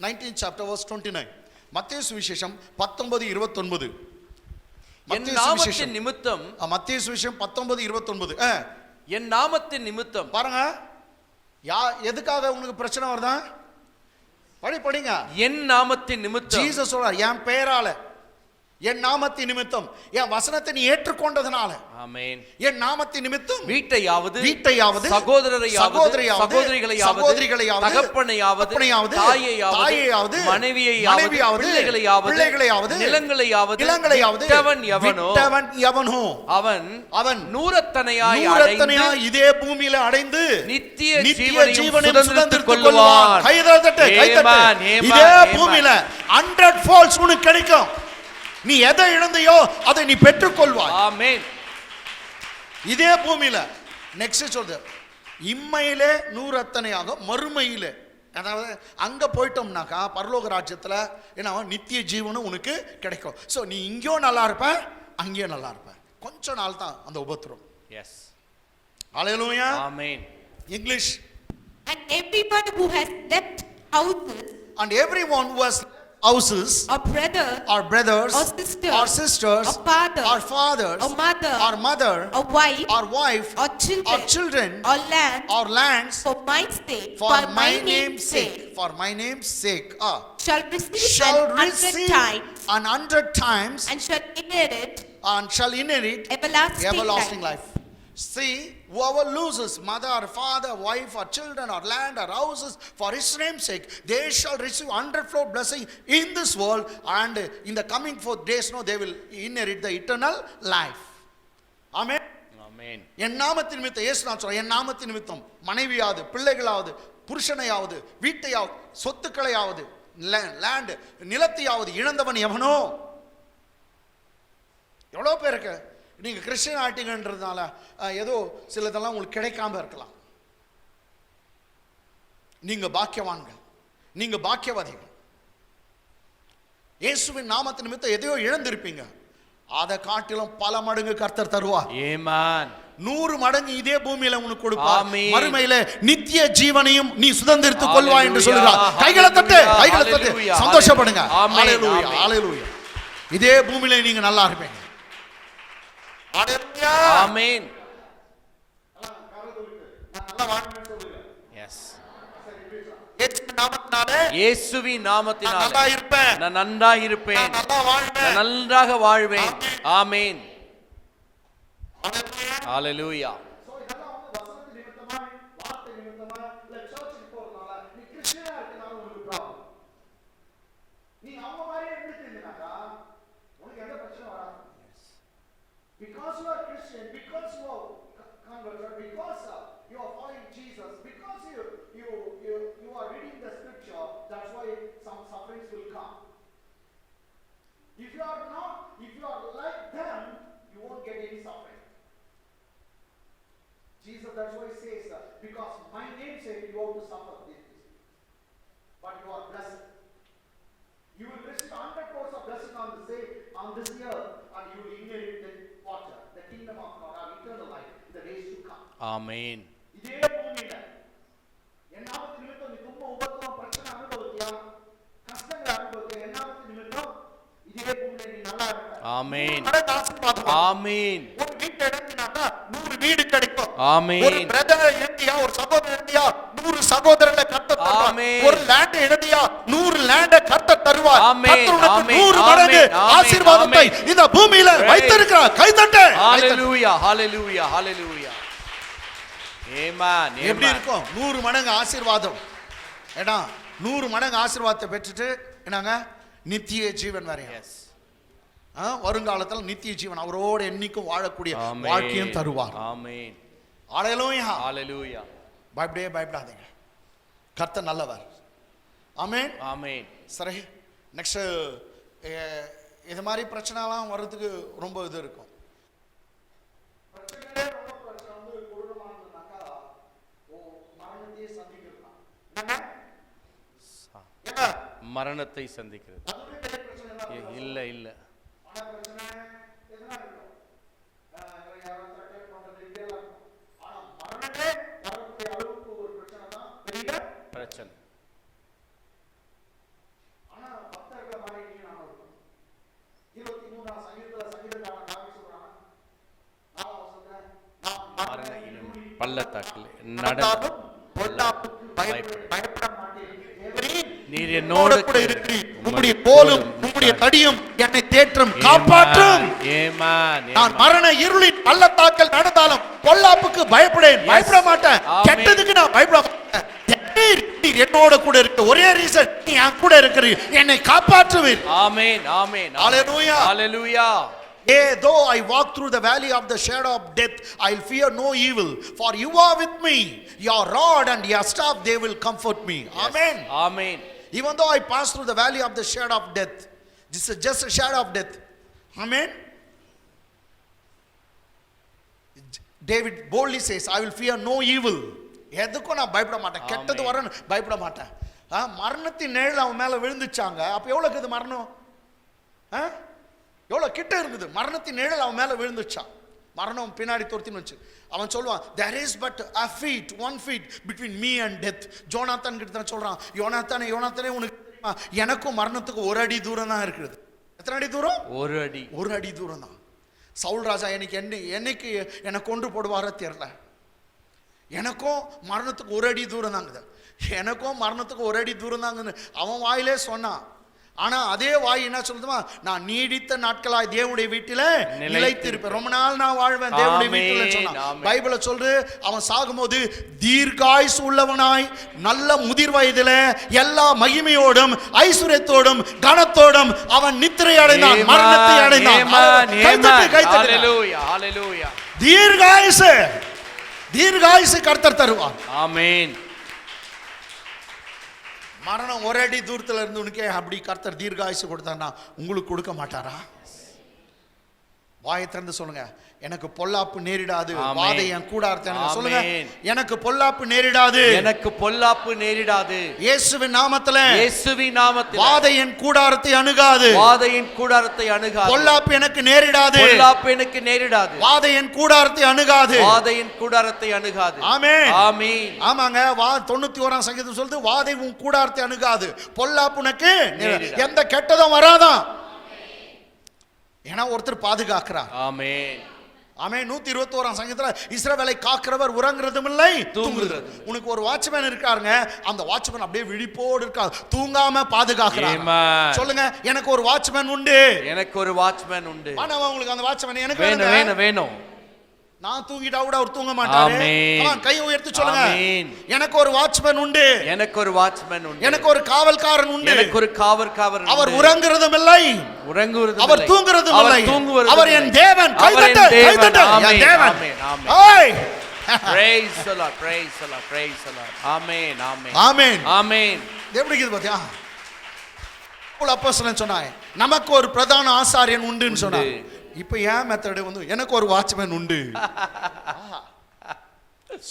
19 chapter verse 29. மத்தேயு சுவிசேஷம் 19:29. என் நாமத்தின் நிமித்தம். மத்தேயு சுவிசேஷம் 19:29. என் நாமத்தின் நிமித்தம். பாருங்க, எதுக்காக உங்களுக்கு பிரச்சனை வருதா? படிங்க. என் நாமத்தின் நிமித்தம். ஜீசஸ் சொல்றார், என் பெயரால, என் நாமத்தின் நிமித்தம், என் வசனத்தை நீ ஏற்றுக்கொண்டதனால. ஆமென். என் நாமத்தின் நிமித்தம் வீட்டையாவது, சகோதரரையாவது, தகப்பனையாவது, தாயையாவது, மனைவியையாவது, பிள்ளைகளையாவது, நிலங்களையாவது விட்டவன் எவனோ அவன் நூறத்தனையாய் இதே பூமியில அடைந்து நித்திய ஜீவனை சுதந்தரித்துக் கொள்வான். கைதட்டு. இதே பூமியில 100 folds உனக்கு கிடைக்கும். நீ எதை இழந்தையோ அதை நீ பெற்றுக்கொள்வாய். ஆமென். இதே பூமியில. நெக்ஸ்ட் சொல்றது, இம்மையிலே 100 மறுமையிலே, அதாவது அங்க போயிட்டோம்னாக்கா பரலோக ராஜ்யத்துல என்ன நித்திய ஜீவனும் உனக்கு கிடைக்கும். சோ நீ இங்கேயும் நல்லா இருப்ப, அங்கேயும் நல்லா இருப்ப. கொஞ்ச நாள் தான் அந்த உபத்திரம். Yes. Hallelujah. Amen. English. And everyone who has left houses, and everyone who has houses, or brothers, or sisters, or fathers, or mother, or wife, or children, or lands, for my sake, for my name's sake, shall receive 100 times, and shall inherit everlasting life. See, whoever loses mother or father, wife or children or land or houses for his name's sake, they shall receive 100-fold blessing in this world, and in the coming 4 days they will inherit the eternal life. Amen. Amen. என் நாமத்தின் நிமித்தம், இயேசு நான் சொல்றேன், என் நாமத்தின் நிமித்தம் மனைவியாவது, பிள்ளைகளாவது, புருஷனையாவது, வீட்டையாவது, சொத்துக்களையாவது, land நிலத்தையாவது இழந்தவன் எவனோ. எவ்வளவு பேருக்கு நீங்க கிறிஸ்டியன் ஆயிட்டீங்கன்றதுனால ஏதோ சிலதெல்லாம் உங்களுக்கு கிடைக்காம இருக்கலாம். நீங்க பாக்கியவான்கள். நீங்க பாக்கியவாதிகள். இயேசுவின் நாமத்தின் நிமித்தம் எதையோ இழந்திருப்பீங்க, அதை காட்டிலும் பல மடங்கு கர்த்தர் தருவார். Amen. 100 மடங்கு இதே பூமியில உனக்கு கொடுப்பார். ஆமென். மறுமையில நித்திய ஜீவனையும் நீ சுதந்திரித்துக் கொள்வாய் என்று Hallelujah. சொல்கிறார். கைகளை தட்டு, கைகளை தட்டு, Hallelujah. சந்தோஷப்படுங்க. ஆமென். ஹalleluya, ஆமென். ஹalleluya. இதே பூமியில நீங்க நல்லா இருப்பீங்க. ஹalleluya. Amen. Yes. இயேசுவின் நாமத்தினாலே இயேசுவின் நான் நாமத்தினாலே நல்லா இருப்பேன், நான் நன்றாக இருப்பேன், நான் நல்லா வாழ்வேன். நான் நன்றாக வாழ்வேன். ஆமென். ஹalleluya. சோ இதெல்லாம் வசனத்து நிமித்தமா, வார்த்தை நிமித்தமா, இல்ல சர்ச்சுக்கு போறதுனால, நீ கிறிஸ்டியனா இருக்கனால உங்களுக்கு ப்ராப்ளம். நீ அவங்க மாதிரியே இருந்துட்டீங்கனாக்கா உனக்கு எந்த பிரச்சனை வராது. Because you are Christian, because you are converted, because you are following Jesus, because you are reading the scripture, that's why some sufferings will come. If you are not, if you are like them, you won't get any suffering. Jesus, that's why he says, because my name sake you have to suffer this, but you are blessed. You will receive 100 crores of blessing on this year, and you will inherit the water, the kingdom of God, our eternal life, in the days to come. ஆமென். இதே பூமியில என்னாவது நிமித்தம் நீ துன்ப உபத்திரம் பிரச்சனை அனுபவித்தியா, கஷ்டங்களை அனுபவித்தியா, என்னாவது நிமித்தம் இதே பூமியில நீ நல்லா இருப்ப. ஆமென். மடங்கு ஆசீர்வாதம். ஆமென். ஒரு வீட்டை இழந்தினாக்கா 100 வீடு கிடைக்கும். ஆமென். ஒரு பிரதர் இழந்தியா, ஒரு சகோதரன் இழந்தியா, 100 சகோதரர்களை கர்த்தர் தருவார். ஆமென். ஒரு லேண்ட் இழந்தியா, 100 லேண்டை கர்த்தர் தருவார். ஆமென். கர்த்தர் உனக்கு ஆமென். 100 மடங்கு ஆமென். ஆசீர்வாதத்தை ஆமென். இந்த பூமியில Praise. வைத்திருக்கிறார். கை தட்டு. ஹalleluya. ஹalleluya. ஹalleluya. ஆமென். எப்படி இருக்கும் 100 மடங்கு ஆசீர்வாதம்? ஏடா 100 மடங்கு ஆசீர்வாதத்தை பெற்றுட்டு என்னங்க நித்திய ஜீவன் வரையும். எஸ். வருங்காலத்தில் நித்திய ஜீவன் அவரோடு என்னைக்கும் வாழக்கூடிய ஆமென். வாழ்க்கையும் தருவார். ஆமென். ஹalleluya. ஹalleluya. பயப்படாதீங்க, கர்த்தர் நல்லவர். ஆமென். ஆமென். சரி, நெக்ஸ்ட் இது மாதிரி பிரச்சனைலாம் வர்றதுக்கு ரொம்ப இது இருக்கும். மரணத்தை சந்திக்கிறது. இல்ல இல்ல. பிரச்சனை. மரண பள்ளத்தாக்கில் நடந்தாலும் பயப்பட மாட்டேன். நீர் என்னோடு கூட இருக்கிறீர். உம்முடைய கோலும் உம்முடைய தடியும் என்னை தேற்றும் காப்பாற்றும். ஆமென். நான் மரண இருளின் பள்ளத்தாக்கில் நடந்தாலும் பொல்லாப்புக்கு பயப்பட மாட்டேன். கெட்டதுக்கு நான் பயப்பட மாட்டேன். நீர் என்னோட கூட இருக்க ஒரே ரீசன், நீ என் கூட இருக்கிறீர், என்னை காப்பாற்றுவீர். ஆமென். ஆமென். ஹalleluya. ஹalleluya. Though I walk through the valley of the shadow of death, I'll fear no evil, for you are with me. Your rod and your staff, they will comfort me. Amen. Amen. Even though I pass through the valley of the shadow of death, this is just a shadow of death. Amen. David boldly says, I will fear no evil. எதுக்கும் நான் பயப்பட மாட்டேன், கெட்டது வரணும் பயப்பட மாட்டேன். மரணத்தின் நிழல் அவன் மேல விழுந்துச்சாங்க. அப்ப எவ்வளவு இருக்குது மரணம்? எவ்வளவு கிட்ட இருக்குது மரணத்தின் நிழல் அவன் மேல விழுந்துச்சான். மரணம் பின்னாடி துரத்தின்னு வச்சு அவன் சொல்லுவான், there is but a feet, 1 feet between me and death. ஜோனாத்தான் கிட்ட தான் சொல்றான், யோனாத்தானே உனக்கு தெரியுமா, எனக்கும் மரணத்துக்கு 1 அடி தூரம் தான் இருக்குது. எத்தனை அடி தூரம்? 1 அடி தூரம் தான். சவுல் ராஜா என்னைக்கு என்னை கொண்டு போடுவாரோ தெரியல. எனக்கும் மரணத்துக்கு 1 அடி தூரம் தாங்குது, எனக்கும் மரணத்துக்கு 1 அடி தூரம் தாங்குன்னு அவன் வாயிலே சொன்னான். ஆனா அதே வாய் என்ன சொல்லுதுமா, நான் நீடித்த நாட்களாய் தேவனுடைய வீட்டில நிலைத்திருப்பேன், ரொம்ப நாள் நான் வாழ்வேன் தேவனுடைய வீட்டில சொன்னான். பைபிள சொல்றது, அவன் சாகும்போது தீர்காயுசு உள்ளவனாய் நல்ல முதிர் வயதில எல்லா மகிமையோடும் ஐஸ்வரியத்தோடும் கனத்தோடும் அவன் நித்திரை அடைந்தான், மரணத்தை அடைந்தான். தீர்காயுசு கர்த்தர் தருவார். ஆமென். மரணம் 1 அடி தூரத்தில் இருந்து உனக்கே அப்படி கர்த்தர் தீர்காயுசு கொடுத்தாருன்னா உங்களுக்கு கொடுக்க மாட்டாரா? வாயை திறந்து சொல்லுங்க, எனக்கு பொல்லாப்பு நேரிடாது. ஆமென். வாதை என் கூடாரத்தை சொல்லுங்க, ஆமென். எனக்கு பொல்லாப்பு நேரிடாது. எனக்கு பொல்லாப்பு நேரிடாது. இயேசுவின் நாமத்திலே இயேசுவின் நாமத்தில் வாதை என் கூடாரத்தை அணுகாது. வாதையின் கூடாரத்தை அணுகாது. பொல்லாப்பு எனக்கு நேரிடாது. பொல்லாப்பு எனக்கு நேரிடாது. வாதை என் கூடாரத்தை அணுகாது. வாதையின் கூடாரத்தை அணுகாது. ஆமென். ஆமென். ஆமாங்க, 91ஆம் சங்கீதம் சொல்லுது, வாதை உன் கூடாரத்தை அணுகாது, பொல்லாப்பு உனக்கு நேரிடாது. எந்த கெட்டதும் வராதான். ஏன்னா ஒருத்தர் பாதுகாக்கிறார். ஆமென். ஆமென். 121ஆம் சங்கீதத்துல இஸ்ரவேலை காக்கிறவர் உறங்குறதும் இல்லை தூங்குறது. உனக்கு ஒரு வாட்ச்மேன் இருக்காருங்க, அந்த வாட்ச்மேன் அப்படியே விழிப்போடு இருக்கார், தூங்காம பாதுகாக்கிறார். ஆமென். சொல்லுங்க, எனக்கு ஒரு வாட்ச்மேன் உண்டு. எனக்கு ஒரு வாட்ச்மேன் உண்டு. ஆனா உங்களுக்கு அந்த வாட்ச்மேன் எனக்கு வேணும் வேணுங்க. வேணும் வேணும். நான் தூங்கிட்டா கூட அவர் தூங்க மாட்டாரு. ஆமென். Come on, கையை உயர்த்தி சொல்லுங்க, ஆமென். எனக்கு ஒரு வாட்ச்மேன் உண்டு. எனக்கு ஒரு வாட்ச்மேன் உண்டு. எனக்கு ஒரு காவல்காரன் உண்டு. எனக்கு ஒரு காவற்காரர் அவர் உண்டு. உறங்குறதும் இல்லை, உறங்குவதும் அவர் இல்லை. தூங்குறதும் அவர் இல்லை. தூங்குவதும் அவர் இல்லை. என் தேவன். அவர் என் கைதட்டு, தேவன். கைதட்டு, ஆமென், என் தேவன். ஆமென், ஆமென். ஏய். Praise the Lord, praise the Lord, praise the Lord. ஆமென், ஆமென். ஆமென். ஆமென். எப்படி இருக்குது பாத்தியா? பவுல் அப்போஸ்தலன் சொன்னாங்க, நமக்கு ஒரு பிரதான ஆசாரியன் உண்டுன்னு சொன்னாங்க. இப்போ ஏன் மெத்தட் வந்து எனக்கு ஒரு வாட்ச்மேன் உண்டு.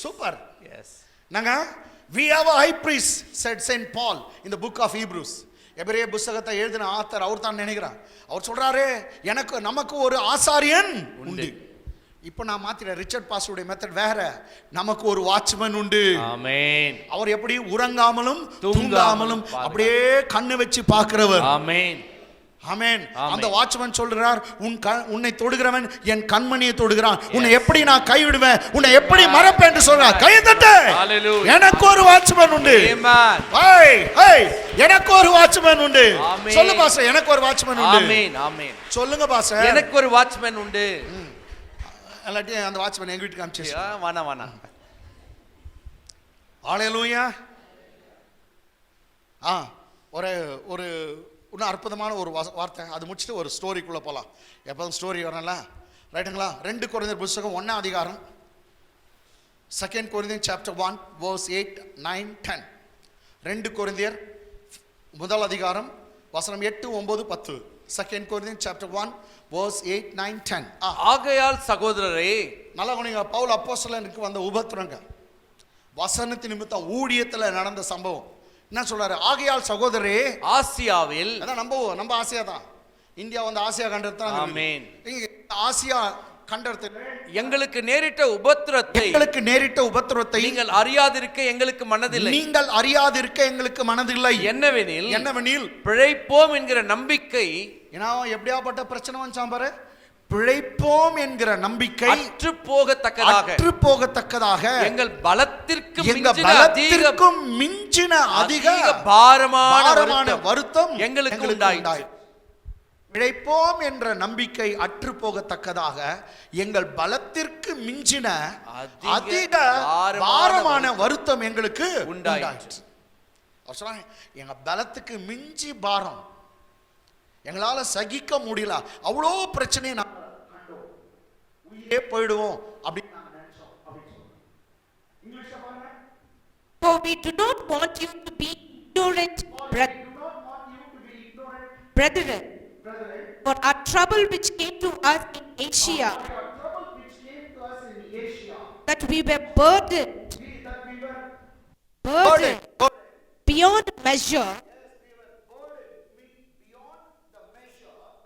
சூப்பர். Yes. நாங்க we have a high priest, said Saint Paul in the book of Hebrews. எபிரேய புத்தகத்தை எழுதின ஆத்தர் அவர் தான் நினைக்கிறார். அவர் சொல்றாரு, நமக்கு ஒரு ஆசாரியன் உண்டு. இப்போ நான் மாத்திர ரிச்சர்ட் பாஸ்டருடைய மெத்தட் வேற. நமக்கு ஒரு வாட்ச்மேன் உண்டு. ஆமென். அவர் எப்படி உறங்காமலும் தூங்காமலும் அப்படியே கண்ணு வச்சு பார்க்கிறவர். ஆமென். ஆமென். ஆமென். அந்த வாட்ச்மேன் சொல்றார், உன்னை தொடுகிறவன் என் கண்மணியை தொடுகிறான், உன்னை எப்படி நான் கைவிடுவேன், உன்னை எப்படி மறப்பேன் என்று சொல்றார். கை தட்டு. Hallelujah. எனக்கு ஒரு வாட்ச்மேன் உண்டு. Amen. ஏய் ஏய், எனக்கு ஒரு வாட்ச்மேன் உண்டு. ஆமென். சொல்லு பாஸ்டர், எனக்கு ஒரு வாட்ச்மேன் உண்டு. ஆமென், ஆமென். சொல்லுங்க பாஸ்டர். எனக்கு ஒரு வாட்ச்மேன் உண்டு. எல்லாட்டி அந்த வாட்ச்மேன் எங்க வீட்டுக்கு அனுப்பிச்சு. வானா வானா. ஹalleluya. ஒரு ஒரு இன்னும் அற்புதமான ஒரு வார்த்தை, அது முடிச்சுட்டு ஒரு ஸ்டோரிக்குள்ளே போகலாம். எப்போதும் ஸ்டோரி வரல, ரைட்டுங்களா? 2 கொரிந்தியர் புத்தகம் 1ஆம் அதிகாரம், 2 கொரிந்தியர் சாப்டர் 1 verse 8, 9, 10. 2 கொரிந்தியர் 1 அதிகாரம் வசனம் 8, 9, 10. 2 கொரிந்தியர் சாப்டர் 1 verse 8, 9, 10. ஆகையால் சகோதரரே, நல்லா கவனிங்க, பவுல் அப்போஸ்தலனுக்கு வந்த உபத்திரங்க, வசனத்தின் நிமித்தம் ஊழியத்தில் நடந்த சம்பவம். என்ன சொல்றாரு? ஆகையால் சகோதரரே, ஆசியாவில், அதான் நம்ம ஆசியா தான், இந்தியா வந்து ஆசியா கண்டத்தில் தான். ஆமென். ஆசியா கண்டத்தில் எங்களுக்கு நேரிட்ட உபத்திரத்தை எங்களுக்கு நேரிட்ட உபத்திரத்தை நீங்கள் அறியாதிருக்க எங்களுக்கு மனதில்லை. நீங்கள் அறியாதிருக்க எங்களுக்கு மனதில்லை. என்னவெனில் பிழைப்போம் என்கிற நம்பிக்கை, ஏன்னா எப்படியாப்பட்ட பிரச்சனை வந்துச்சாம் பாரு, பிழைப்போம் என்கிற நம்பிக்கை அற்று போகத்தக்கதாக எங்கள் பலத்திற்கும் மிஞ்சின அதிக பாரமான வருத்தம் எங்களுக்கு உண்டாயிற்று. பிழைப்போம் என்ற நம்பிக்கை அற்று போகத்தக்கதாக எங்கள் பலத்திற்கு மிஞ்சின அதிக பாரமான வருத்தம் எங்களுக்கு உண்டாயிற்று. எங்க பலத்துக்கு மிஞ்சி பாரம், எங்களால சகிக்க முடியல, அவ்வளோ பிரச்சனையை நான் உயிரே போயிடுவோம் அப்படின்னு For we do not want you to be ignorant, brethren, for our trouble which came to us in Asia, that we were burdened beyond measure,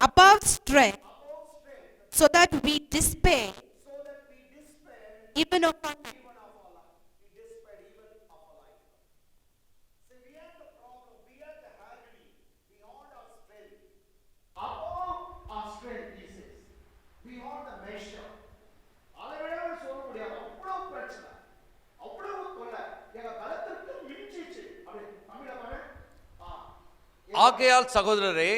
above strength, so that we despair even of our life. ஆகையால் சகோதரரே,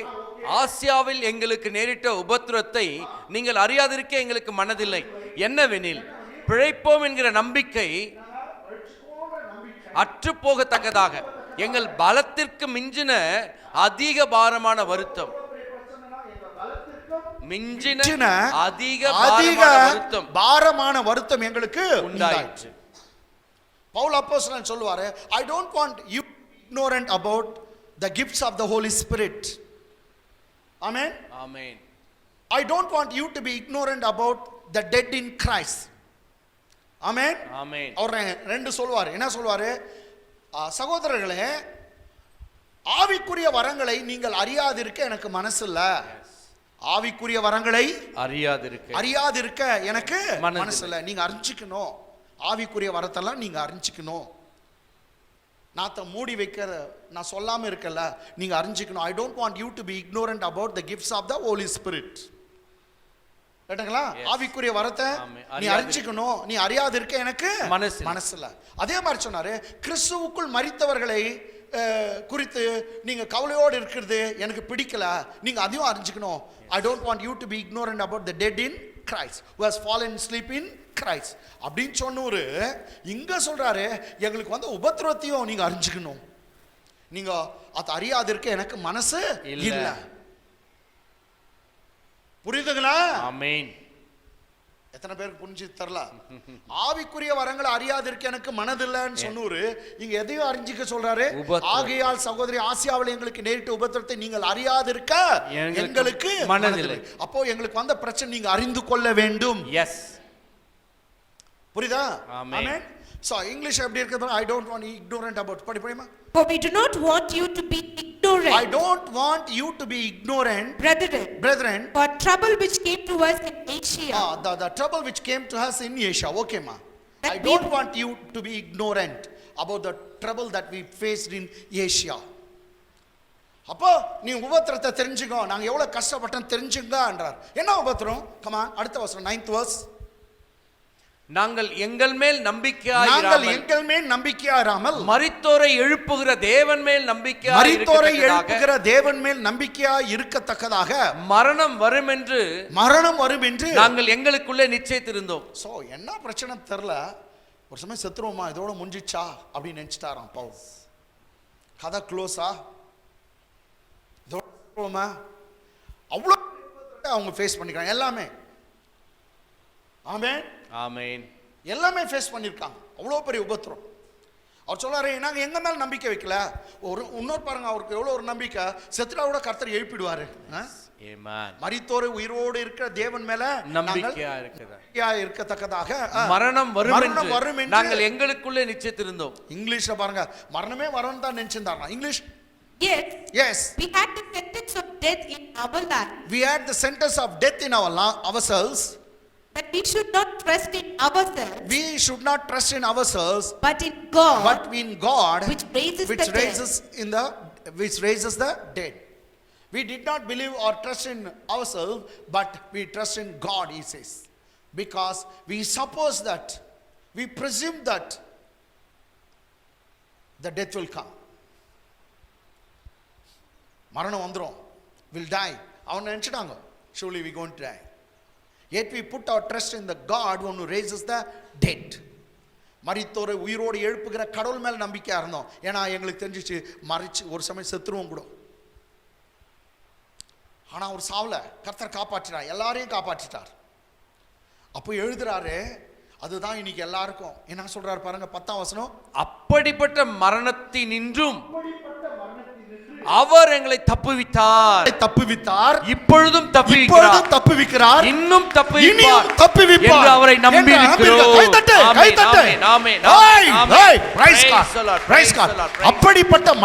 ஆசியாவில் எங்களுக்கு நேரிட்ட உபத்திரத்தை நீங்கள் அறியாதிருக்க எங்களுக்கு மனதில்லை. என்னவெனில் பிழைப்போம் என்கிற நம்பிக்கை அற்று போகத்தக்கதாக எங்கள் பலத்திற்கு மிஞ்சின அதிக பாரமான வருத்தம், மிஞ்சின அதிக பாரமான வருத்தம் எங்களுக்கு உண்டாயிற்று. பவுல் அப்போஸ்தலன் சொல்வாரு, I don't want you ignorant about the gifts of the Holy Spirit. Amen. Amen. I don't want you to be ignorant about the dead in Christ. Amen. Amen. அவர் ரெண்டு சொல்வார். என்ன சொல்வாரு? சகோதரர்களே, ஆவிக்குரிய வரங்களை நீங்கள் அறியாதிருக்க எனக்கு மனசு இல்ல. ஆவிக்குரிய வரங்களை அறியாதிருக்க எனக்கு மனசு இல்ல. நீங்க அறிஞ்சிக்கணும். ஆவிக்குரிய வரத்தெல்லாம் நீங்க அறிஞ்சிக்கணும். நாத்த மூடி வைக்கிற நான் சொல்லாம இருக்கல, நீங்க அறிஞ்சிக்கணும். I don't want you to be ignorant about the gifts of the Holy Spirit. கேட்டீங்களா? ஆவிக்குரிய வரத்தை நீ அறிஞ்சிக்கணும். நீ அறியாது இருக்க எனக்கு மனசுல. அதே மாதிரி சொன்னாரு, கிறிஸ்துவுக்குள் மரித்தவர்களை குறித்து நீங்க கவலையோடு இருக்கிறது எனக்கு பிடிக்கல, நீங்க அதையும் அறிஞ்சிக்கணும். I don't want you to be ignorant about the dead in Christ who has fallen asleep in Christ. அப்படின்னு சொன்னூரு இங்க சொல்றாரு, எங்களுக்கு வந்து உபத்திரவத்தையும் நீங்க அறிஞ்சிக்கணும். நீங்க அதை அறியாது இருக்க எனக்கு மனசு இல்ல. புரியுதுங்களா? ஆமென். எத்தனை பேருக்கு புரிஞ்சு தரல? ஆவிக்குரிய வரங்களை அறியாது இருக்க எனக்கு மனதில்லைன்னு சொன்னூரு இங்க எதையும் அறிஞ்சிக்க சொல்றாரு. ஆகையால் சகோதரி ஆசியாவில் எங்களுக்கு நேரிட்ட உபத்திரத்தை நீங்கள் அறியாது இருக்க எங்களுக்கு மனதில்லை. அப்போ எங்களுக்கு வந்த பிரச்சனை நீங்க அறிந்து கொள்ள வேண்டும். எஸ். புரியுதா? ஆமென். So English எப்படி இருக்குது? I don't want ignorant about. படிப்படிமா. For we do not want you to be ignorant. I don't want you to be ignorant, brethren, for trouble which came to us in Asia. The trouble which came to us in Asia. Okay ma. I don't want you to be ignorant about the trouble that we faced in Asia. அப்போ நீ உபத்திரத்தை தெரிஞ்சுக்கோ, நாங்க எவ்வளவு கஷ்டப்பட்டோம் தெரிஞ்சுங்கன்றார். என்ன உபத்திரம்? Comma அடுத்த வசனம் 9th verse. நாங்கள் எங்கள் மேல் நம்பிக்கையாயிராமல் மரித்தோரை எழுப்புகிற தேவன் மேல் நம்பிக்கையாய் இருக்கத்தக்கதாக மரணம் வரும் என்று நாங்கள் எங்களுக்குள்ளே நிச்சயித்திருந்தோம். சோ என்ன பிரச்சனை தெரியல, ஒரு சமயம் செத்துருவோமா இதோட முடிஞ்சிச்சா அப்படின்னு நினைச்சிட்டாராம் பவுல். கதை க்ளோஸா, இதோட செத்துருவோமா, அவ்வளவு அவங்க ஃபேஸ் பண்ணிக்கிறாங்க எல்லாமே. ஆமென். ஆமென். எல்லாமே ஃபேஸ் பண்ணிருக்காங்க, அவ்வளோ பெரிய உபத்திரம். அவர் சொல்றாரு, நாங்க எங்க மேல நம்பிக்கை வைக்கல. இன்னொரு பாருங்க, அவருக்கு எவ்வளவு ஒரு நம்பிக்கை, செத்துட்டா கூட கர்த்தர் எழுப்பிடுவாரு. மரித்தோரை உயிரோடு இருக்கிற தேவன் மேல நம்பிக்கையா இருக்கத்தக்கதாக மரணம் வரும் என்று நாங்கள் எங்களுக்குள்ளே நிச்சயித்திருந்தோம். இங்கிலீஷ்ல பாருங்க, மரணமே வரும்னு தான் நினைச்சிருந்தாங்க. English Yes. We had the sentence of death in our life. We had the sentence of death in ourselves. But we should not trust in ourselves. We should not trust in ourselves. But in God. But in God, which raises the dead. We did not believe or trust in ourselves, but we trust in God, he says. Because we suppose that, we presume that the death will come. மரணம் வந்துரும், will die. அவன் நினைச்சிட்டாங்க, surely we going to die. Yet we put our trust in the God who raises the dead. மரித்தோரை உயிரோடு எழுப்புகிற கடவுள் மேல நம்பிக்கையா இருந்தோம். ஏன்னா எங்களுக்கு தெரிஞ்சிச்சு மரிச்சு ஒரு சமயம் செத்துருவோம் கூட. ஆனா ஒரு சாவல கர்த்தர் காப்பாற்றினார், எல்லாரையும் காப்பாற்றிட்டார். அப்போ எழுதுறாரு, அதுதான் இன்னைக்கு எல்லாருக்கும் என்ன சொல்றாரு பாருங்க 10ஆம் வசனம். அப்படிப்பட்ட மரணத்தினின்றும் அவர் எங்களை தப்புவித்தார், இப்பொழுதும் தப்புவிக்கிறார், இன்னும் தப்புவிப்பார் என்று அவரை நம்பி இருக்கிறோம். அப்படிப்பட்ட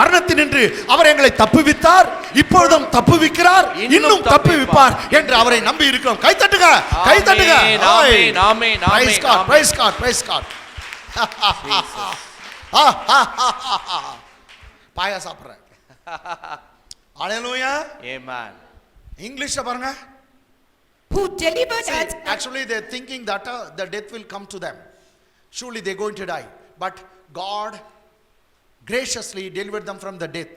மரணத்தினின்று அவர் எங்களை தப்புவித்தார், இப்பொழுதும் தப்புவிக்கிறார், இன்னும் தப்புவிப்பார் என்று அவரை நம்பி இருக்கிறோம். கை தட்டுங்க, கை தட்டுங்க. Praise God, praise God, praise God. பாயா சாப்பிடுறேன். Hallelujah. Amen. English பாருங்க. Who delivered us. Actually they are thinking that the death will come to them. Surely they are going to die. But God graciously delivered them from the death.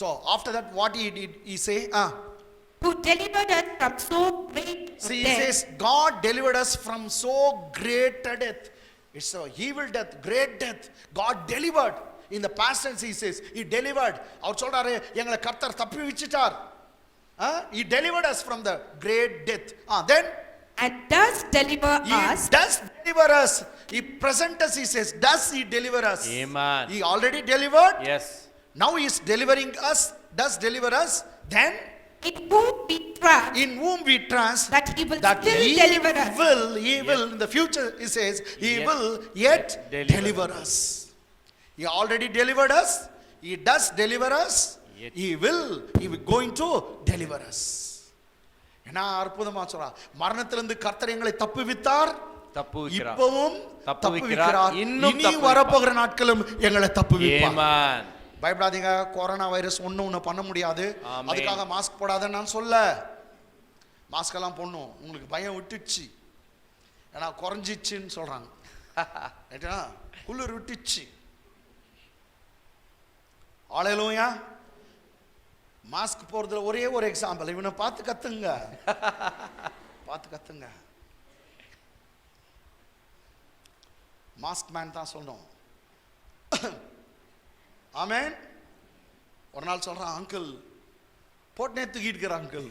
So after that what he did, he say, who delivered us from so great death. See, he says God delivered us from so great a death. It's a evil death, great death. God delivered. In the past tense he says, he delivered. அவர் சொல்றாரு, எங்களை கர்த்தர் தப்புவிச்சிட்டார். He delivered us from the great death. Then and does deliver us. He does deliver us. He present us, he says, does he deliver us? Amen. He already delivered. Yes. Now he is delivering us, does deliver us. Then in whom we trust, in whom we trust, that he will that still he deliver us. will, in the future, he says, he Yet will yet deliver deliver us. He already delivered us. He does deliver us. Yet- He will going to deliver us. என்ன அற்புதமா சொல்றா, மரணத்திலிருந்து கர்த்தர் எங்களை தப்புவித்தார், தப்புவிக்கிறார். இப்பவும் தப்புவிக்கிறார். தப்புவிக்கிறார், இன்னும் இனி தப்புவிப்பார். வரப்போகிற நாட்களும் எங்களை தப்புவிப்பார். Amen. பயப்படாதீங்க, கொரோனா வைரஸ் ஒண்ணு பண்ண முடியாது. ஆமென். அதுக்காக மாஸ்க் போடாதன்னு நான் சொல்ல, மாஸ்க் எல்லாம் போடணும். உங்களுக்கு பயம் விட்டுச்சு, ஏன்னா குறைஞ்சிச்சுன்னு சொல்றாங்க. ரைட்டா? குளிர் விட்டுச்சு. ஹalleluya. மாஸ்க் போடுறதுல ஒரே ஒரு எக்ஸாம்பிள், இவனை பார்த்து கத்துங்க, பார்த்து கத்துங்க. மாஸ்க் மேன் தான் சொல்லணும். ஆமென். ஒரு நாள் சொல்றான், அங்கிள் போட்டனே தூக்கிட்டு இருக்கிற அங்கிள்.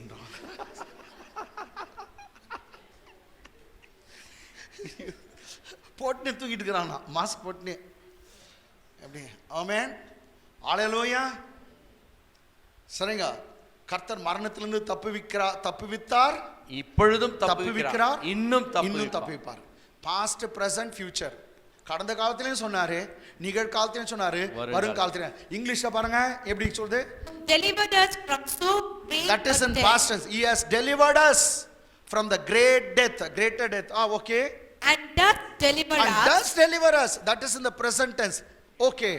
போட்டனே தூக்கிட்டு இருக்கிறான், மாஸ்க் போட்டனே. எப்படி? ஆமென். ஹalleluya. சரிங்க. கர்த்தர் மரணத்திலிருந்து தப்புவித்தார், இப்பொழுதும் தப்புவிக்கிறார், தப்புவிக்கிறார், இன்னும் இன்னும் தப்புவிப்பார். Past, present, future. கடந்த காலத்திலயும் சொன்னாரு, நிகழ்காலத்திலயும் சொன்னாரு, வருங்காலத்திலும். இங்கிலீஷ்ல பாருங்க எப்படி சொல்லுது. Delivered us from so great That is in a past tense. He has delivered us from the great death, greater death. Okay. and does deliver And us, does deliver us. That is in the present tense. Okay.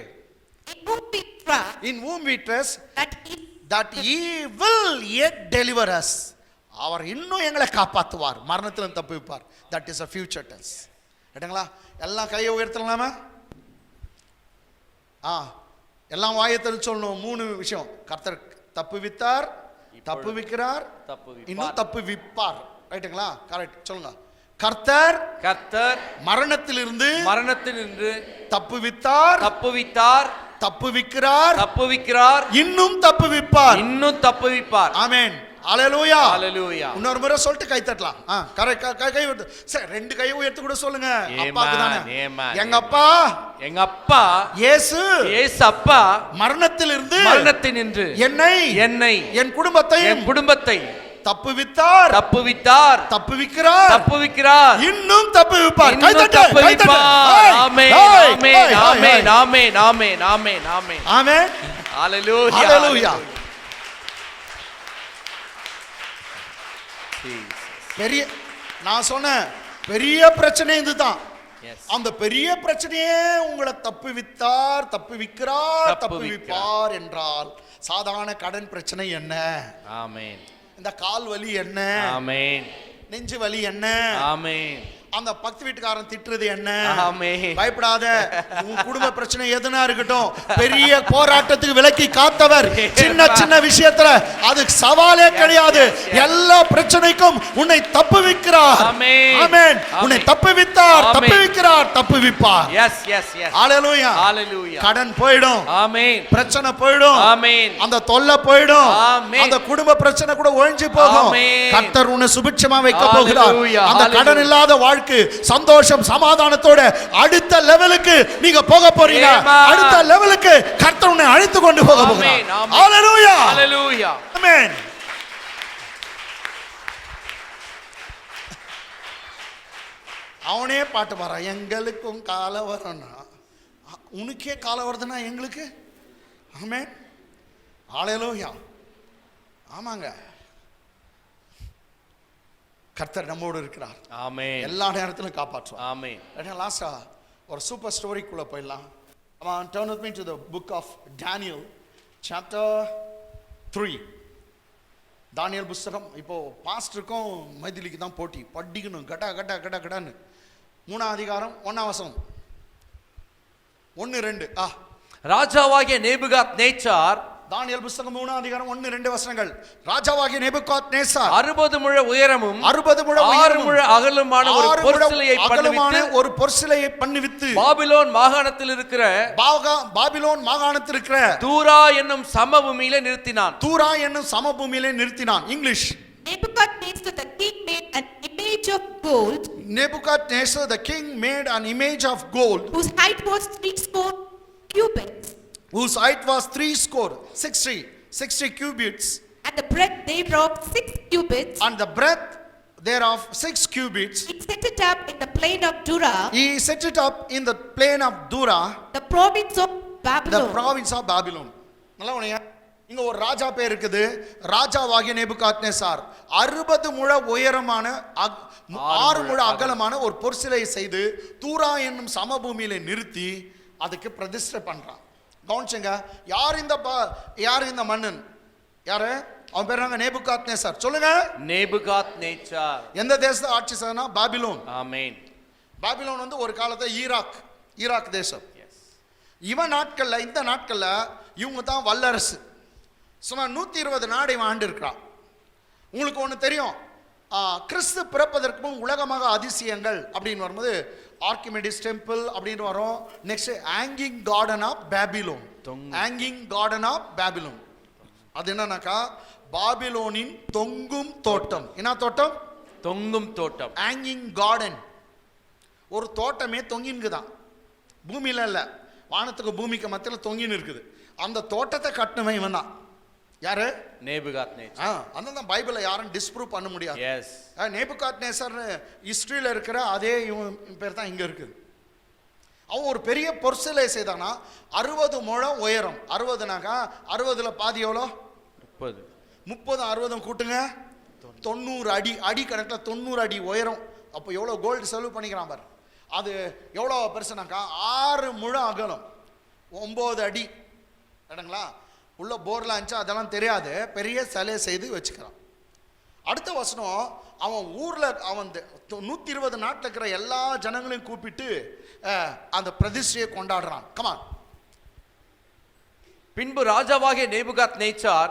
in whom we trust, In whom we trust, that he will yet deliver us. அவர் இன்னும் எங்களை காப்பாற்றுவார், மரணத்திலிருந்து தப்புவிப்பார். That is a future tense. கேட்டுங்களா? எல்லாம் கையை உயர்த்தலாமா? எல்லாம் வாயத்தில் சொல்லணும். 3 விஷயம். கர்த்தர் தப்புவித்தார், தப்புவிக்கிறார், இன்னும் தப்புவிப்பார். ரைட்டுங்களா? கரெக்ட். சொல்லுங்க. கர்த்தர் மரணத்திலிருந்து தப்புவித்தார், தப்புவிக்கிறார், இன்னும் தப்புவிப்பார். ஆமென். ஹalleluya. இன்னொரு முறை சொல்லிட்டு கை தட்டலாம். கரெக்ட். கை உயர்த்து. சரி, 2 கையை உயர்த்தி கூட சொல்லுங்க. அப்பாக்கு தானே. எங்க அப்பா இயேசு அப்பா மரணத்திலிருந்து என்னை என் குடும்பத்தை தப்புவித்தார், தப்புவிக்கிறார், இன்னும் தப்புவிப்பார். கை தட்டு. ஆமென். ஹalleluya. பெரிய, நான் சொன்னேன், பெரிய பிரச்சனை இதுதான். அந்த பெரிய பிரச்சனையே உங்களை தப்புவிப்பார் என்றால், சாதாரண கடன் பிரச்சனை என்ன, ஆமென், இந்த கால் வலி என்ன, ஆமென், நெஞ்சு வலி என்ன, ஆமென், அந்த பக்கத்து வீட்டுக்காரன் திட்டுறது என்ன, ஆமென். பயப்படாத. உன் குடும்ப பிரச்சனை எதுனா இருக்கட்டும், பெரிய போராட்டத்துக்கு விலக்கி காத்தவர். சின்ன விஷயத்துல அது சவாலே கிடையாது. எல்லா பிரச்சனைக்கும் உன்னை தப்புவிக்கிறார். ஆமென். உன்னை தப்புவிப்பார். ஹalleluya. கடன் போய்டும், ஆமென். பிரச்சனை போய்டும், ஆமென். அந்த தொல்லை போய்டும், ஆமென். அந்த குடும்ப பிரச்சனை கூட ஒழிஞ்சு போகும். கர்த்தர் உன்னை சுபிட்சமா வைக்க போகிறார். அந்த கடன் இல்லாத வாழ்க்கை, சந்தோஷம், சமாதானத்தோட அடுத்த லெவலுக்கு நீங்க போக போறீங்க. அடுத்த லெவலுக்கு கர்த்தர் உன்னை அழைத்து கொண்டு போக போகிறார். ஹalleluya. ஆமென். அவனே பாட்டு பாடுறான், எங்களுக்கும் காலம் வரும்னா. உனக்கே காலம் வருதுன்னா எங்களுக்கு. ஆமென். ஹalleluya. ஆமாங்க, கர்த்தர் நம்மோடு இருக்கிறார். ஆமென். எல்லா நேரத்திலும் காப்பாற்றுவார். ஆமென். லாஸ்டா ஒரு சூப்பர் ஸ்டோரிக்குள்ள போயிடலாம். Come on, turn with me to the book of Daniel, chapter 3. தானியேல் புத்தகம். இப்போ பாஸ்டருக்கும் மைதிலிக்கு தான் போட்டி, படிக்கணும் கடன்னு. 3ஆம் அதிகாரம் 1ஆம் வசனம். 1-2. ராஜாவாகிய நேபுகாத்நேச்சார், தானியேல் புத்தகம் 3ஆம் அதிகாரம் 1-2 வசனங்கள். ராஜாவாகிய நேபுகாத்நேச்சார் 60 முழ உயரமும் 6 முழ அகலமான ஒரு பொற்சிலையை பண்ணுவித்து பாபிலோன் மாகாணத்தில் இருக்கிற தூரா என்னும் சமபூமியிலே நிறுத்தினான். English. Nebuchadnezzar the king made an image of gold. Nebuchadnezzar the king made an image of gold, whose height was 60 cubits. Whose height was 60 cubits. and the breadth thereof 6 cubits. and the breadth thereof 6 cubits. He set it up in the plain of Dura, He set it up in the plain of Dura, the province of the Babylon. province of Babylon. நல்லா உனையா இங்க ஒரு ராஜா பேர் இருக்குது, ராஜாவாகிய நேபுகாத்நேசார் 60 முழ உயரமான 6 முழ அகலமான ஒரு பொற்சிலை செய்து தூரா என்னும் சமபூமியில நிறுத்தி அதுக்கு பிரதிஷ்டை பண்றான். கவனிச்சுங்க, யார் இந்த மன்னன்? யாரு? அவன் பேர் நாங்க நேபுகாத்நேசார். சொல்லுங்க. நேபுகாத்நேச்சார். எந்த தேசத்தை ஆட்சி செய்யனா? பாபிலோன். ஆமென். பாபிலோன் வந்து ஒரு காலத்துல ஈராக் தேசம். இந்த நாட்கள்ல இவங்க தான் வல்லரசு. சுமார் 120 நாடு இவன் ஆண்டு இருக்கிறான். உங்களுக்கு ஒன்று தெரியும், கிறிஸ்து பிறப்பதற்கு முன் உலகமாக அதிசயங்கள் அப்படின்னு வரும்போது ஆர்கிமெடிஸ் டெம்பிள் அப்படின்னு வரும். Next hanging garden of Babylon. Hanging garden of Babylon அது என்னன்னாக்கா பாபிலோனின் தொங்கும் தோட்டம். என்ன தோட்டம்? தொங்கும் தோட்டம். ஹேங்கிங் கார்டன், ஒரு தோட்டமே தொங்கின்னு தான், பூமியில இல்ல, வானத்துக்கு பூமிக்கு மத்தியில் தொங்கின்னு இருக்குது. அந்த தோட்டத்தை கட்டணுமே இவன் தான். யாரு? நேபுகாத்நேச்சார். அதான் பைபிளை யாரும் டிஸ்ப்ரூவ் பண்ண முடியாது. எஸ். நேபுகாத்நேசர் ஹிஸ்டரியில் இருக்கிற அதே இவன் பேர் தான் இங்க இருக்குது. அவன் ஒரு பெரிய பொற்சிலை செய்தானா 60 முழம் உயரம். 60நாக்கா 60ல பாதி எவ்வளோ? 30. 30 60 கூட்டுங்க 90 அடி. அடி கணக்கில் 90 அடி உயரம். அப்போ எவ்வளோ கோல்டு செலவு பண்ணிக்கிறான் பாரு. அது எவ்வளோ பெருசுனாக்கா 6 முழம் அகலம், 9 அடி இடங்களா. உள்ள போர்லாம் இருந்துச்சு, அதெல்லாம் தெரியாது. பெரிய சிலையை செய்து வச்சுக்கிறான். அடுத்த வசனம், அவன் ஊரில் அவன் 120 நாட்டில் இருக்கிற எல்லா ஜனங்களையும் கூப்பிட்டு அந்த பிரதிஷ்டையை கொண்டாடுறான். கமான். பின்பு ராஜாவாகிய நேபுகாத்நேச்சார்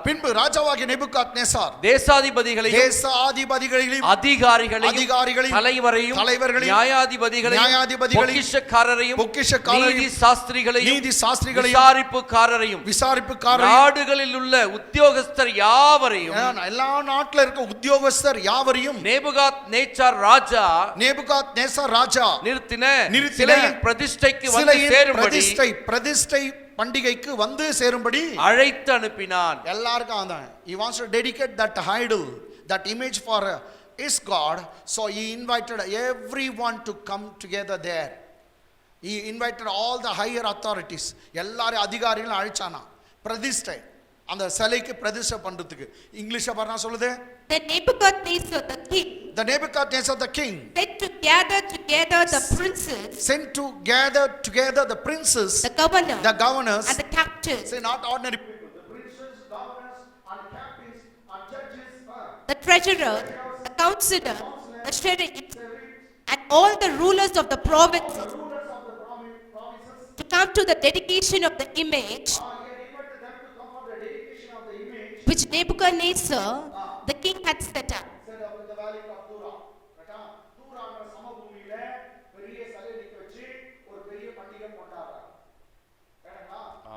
தேசாதிபதிகளையும் அதிகாரிகளையும் தலைவரையும் நியாயாதிபதிகளையும் பொக்கிஷக்காரரையும் நீதிசாஸ்திரிகளையும் விசாரிப்புக்காரரையும் நாடுகளில் உள்ள உத்தியோகஸ்தர் யாவரையும், எல்லா நாட்டில் இருக்க உத்தியோகஸ்தர் யாவரையும் நேபுகாத்நேச்சார் ராஜா நிறுத்தின சிலையின் பிரதிஷ்டைக்கு வந்து சேரும்படி பிரதிஷ்டை பண்டிகைக்கு வந்து சேரும்படி அழைத்து அனுப்பினான். எல்லாருக்கும் அதான். He wants to dedicate that idol, that image for his God. So he invited everyone to come together there. He invited all the higher authorities. எல்லாரும் அதிகாரிகளும் அழைச்சானா பிரதிஷ்டை, அந்த சிலைக்கு பிரதிஷ்டை பண்றதுக்கு. இங்கிலீஷ்ல பாருங்க சொல்லுது. The Nebuchadnezzar the king sent to gather together the princes, the governors and the captains. Say not ordinary people, the princes, governors and captains and judges, the treasurer, the counselor, the sheriff and all the rulers of the provinces to come to the dedication of the image which Nebuchadnezzar the king had set up.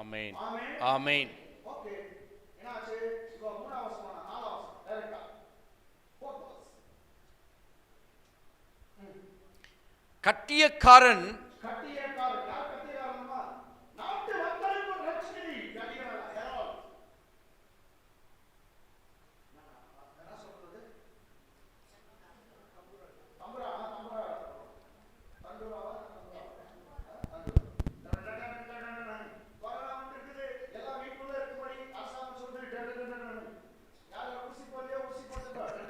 Amen. Amen. Okay. என்னாச்சு? இப்போ மூணாவது வசனம், நாலாவது வசனம் டைரக்டா. கட்டியக்காரன் யார் கட்டியக்காரன்மா? நாட்டு மக்களுக்கு ரட்சணி கட்டியக்காரன் ஹெரோல். என்ன சொல்றது? தம்புரா எல்லா வீட்டுக்குள்ள இருக்கும்படி அரசாங்கம் சொல்லுது. யார ஊசி போலியோ ஊசி போட்டுக்கோ அப்படி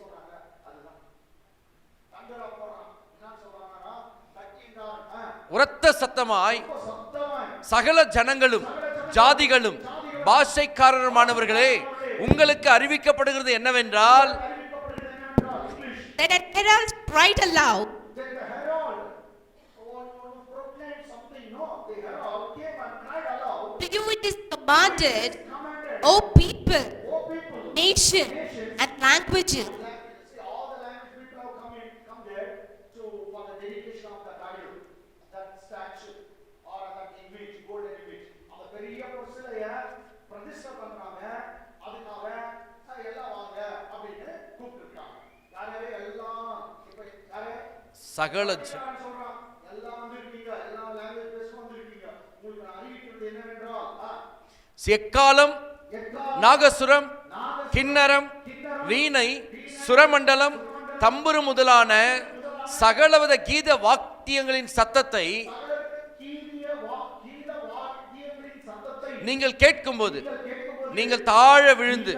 சொல்றாங்க. அதுதான் தண்டரா போறான். என்ன சொல்றாங்கன்னா கட்டியக்காரன் உரத்த சத்தமாய் சகல ஜனங்களும் ஜாதிகளும் பாஷைக்காரருமானவர்களே, உங்களுக்கு அறிவிக்கப்படுகிறது என்னவென்றால், Then an herald cried aloud. To you it is commanded, O people, nation and languages. all the language people have come there for the dedication of that idol, that statue or that image, golden image. அந்த பெரிய பொருளைய பிரதிஷ்டை பண்றாங்க. அதுக்காக எல்லாம் வாங்க அப்படின்னு கூப்பிட்டுருக்காங்க. யாரே எல்லாம் இப்ப யாரே சகல சொல்றான், எல்லாம் வந்திருக்கீங்க, எல்லா லாங்குவேஜ் பேச வந்திருக்கீங்க. உங்களுக்கு நான் அறிவிக்கிறது என்னவென்றால் எக்காலம் நாகசுரம், கிண்ணரம், வீணை, சுரமண்டலம், தம்புரு முதலான சகலவித கீத வாத்தியங்களின் சத்தத்தை நீங்கள் கேட்கும்போது நீங்கள் தாழ விழுந்து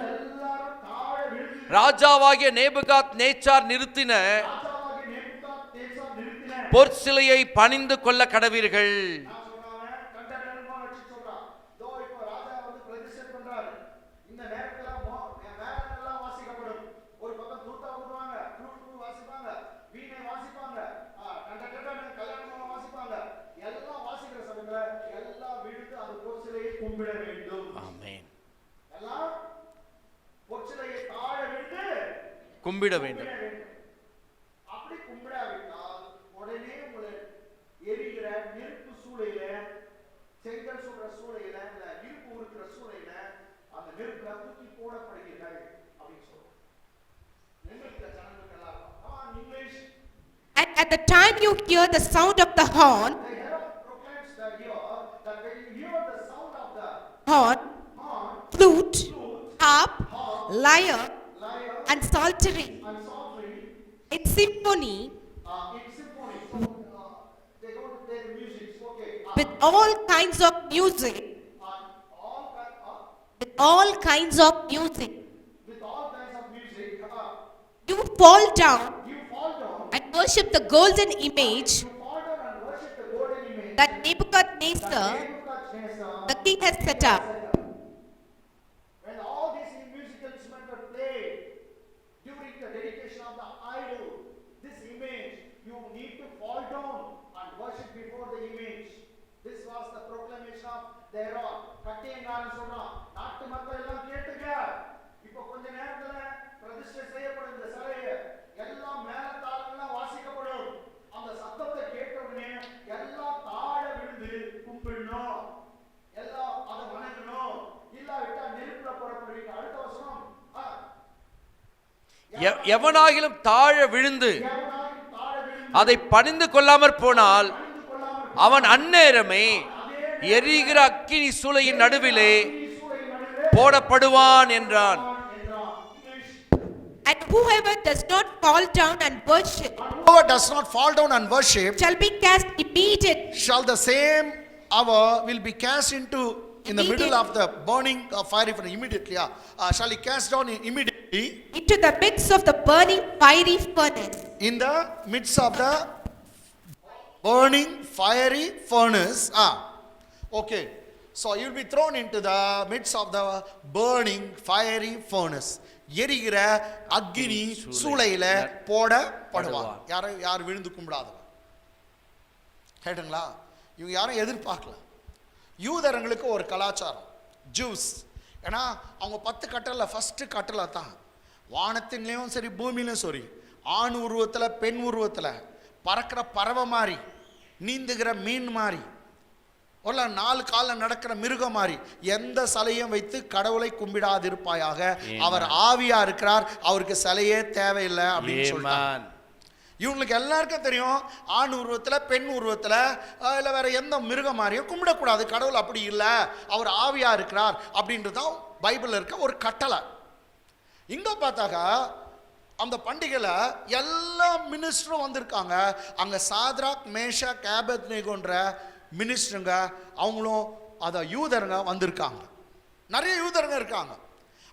ராஜாவாகிய நேபுகாத் நேச்சார் நிறுத்தின பொற்சிலையை பணிந்து கொள்ள கடவீர்கள். கும்பிட வேண்டும். அப்படி கும்பிடாவிட்டால் உடனே உங்களை எரிகிற நெருப்பு சூளையில, செங்கல் சுடுற சூளையில, இல்ல இருப்பு உருக்கிற சூளையில அந்த நெருப்புல தூக்கி போடப்படுகிறீர்கள் அப்படின்னு சொல்றோம். எங்களுக்கு ஜனங்களுக்கு எல்லாம் English. And at the time you hear the sound of the horn, The herald proclaims the year that when you hear the sound of the horn, flute, harp, lyre, and psaltery, in symphony, they go to play the music, okay. with all kinds of music, with all kinds of music, you fall down and worship the golden image that Nebuchadnezzar, the king, has set up. When all these musical instruments were played during the dedication of the idol, this image, you need to fall down and worship before the image. This was the proclamation of the herald. கட்டியங்காரன் சொல்றான், நாட்டு மக்கள் எல்லாம் கேட்டுங்க, இப்போ கொஞ்ச நேரத்துல பிரதிஷ்டை செய்யப்படும் இந்த சிலையை எல்லாம் மேலத்தாளங்கள்லாம் வாசிக்கப்படும். அந்த சத்தத்தை கேட்ட உடனே எல்லாம் தாழ விழுந்து கும்பிடணும், எல்லாம் அதை வணங்கணும், இல்லாவிட்டா நெருப்புல போடப்படுவீங்க. அடுத்த வசனம், எவனாகிலும் தாழ விழுந்து அதை பணிந்து கொள்ளாமற் போனால் அவன் அந்நேரமே எரிகிற அக்கினி சூளையின் நடுவிலே போடப்படுவான் என்றான். And whoever does not fall down and worship, whoever does not fall down and worship, shall be cast immediately, shall the same hour will be cast into in the middle of the burning fiery furnace. Immediately, shall he cast down immediately into the midst of the burning fiery furnace. In the midst of the burning fiery furnace. Okay, so you will be thrown into the midst of the burning fiery furnace. எரிகிற அக்கினி சூளையில போடப்படுவான். யார் விழுந்து கும்பிடாதவன். கேட்டுங்களா? இவங்க யாரும் எதிர்பார்க்கல. யூதர்களுக்கு ஒரு கலாச்சாரம், ஜூஸ். ஏன்னா அவங்க 10 கட்டளை ஃபர்ஸ்ட் கட்டளை தான். வானத்தின்லேயும் சரி பூமியிலும் சரி, ஆண் உருவத்தில் பெண் உருவத்தில், பறக்கிற பறவை மாதிரி, நீந்துகிற மீன் மாதிரி, ஒரு 4 காலில் நடக்கிற மிருகம் மாதிரி எந்த சிலையும் வைத்து கடவுளை கும்பிடாதிருப்பாயாக, அவர் ஆவியா இருக்கிறார், அவருக்கு சிலையே தேவையில்லை அப்படின்னு சொல்றாங்க. இவங்களுக்கு எல்லாருக்கும் தெரியும், ஆண் உருவத்தில் பெண் உருவத்தில் இல்லை வேற எந்த மிருகம் மாதிரியும் கும்பிடக்கூடாது, கடவுள் அப்படி இல்லை, அவர் ஆவியா இருக்கிறார் அப்படின்றது தான் பைபிளில் இருக்க ஒரு கட்டளை. இங்க பார்த்தாக்கா அந்த பண்டிகையில் எல்லா மினிஸ்டரும் வந்திருக்காங்க. அங்கே சாத்ராக், மேஷாக், ஆபேத்நேகோன்ற மினிஸ்டருங்க, அவங்களும் அதை யூதருங்க வந்திருக்காங்க. நிறைய யூதருங்க இருக்காங்க.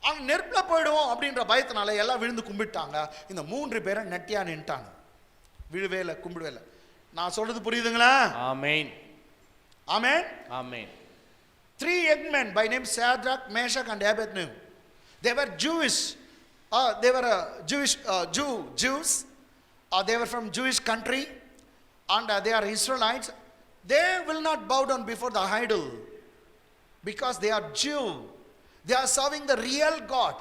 அவங்க நெருப்பில் போயிடுவோம் அப்படின்ற பயத்தினால எல்லாம் விழுந்து கும்பிட்டாங்க. இந்த 3 பேரை நெட்டியா நின்ட்டாங்க, விழுவே இல்லை, கும்பிடவே இல்லை. நான் சொல்றது புரியுதுங்களா? ஆமென், ஆமென், ஆமென். 3 young men by name Shadrach, Meshach and Abednego. They were Jewish. They were Jews. They were from Jewish country, and they are Israelites. They will not bow down before the idol because they are Jew. They are serving the real God.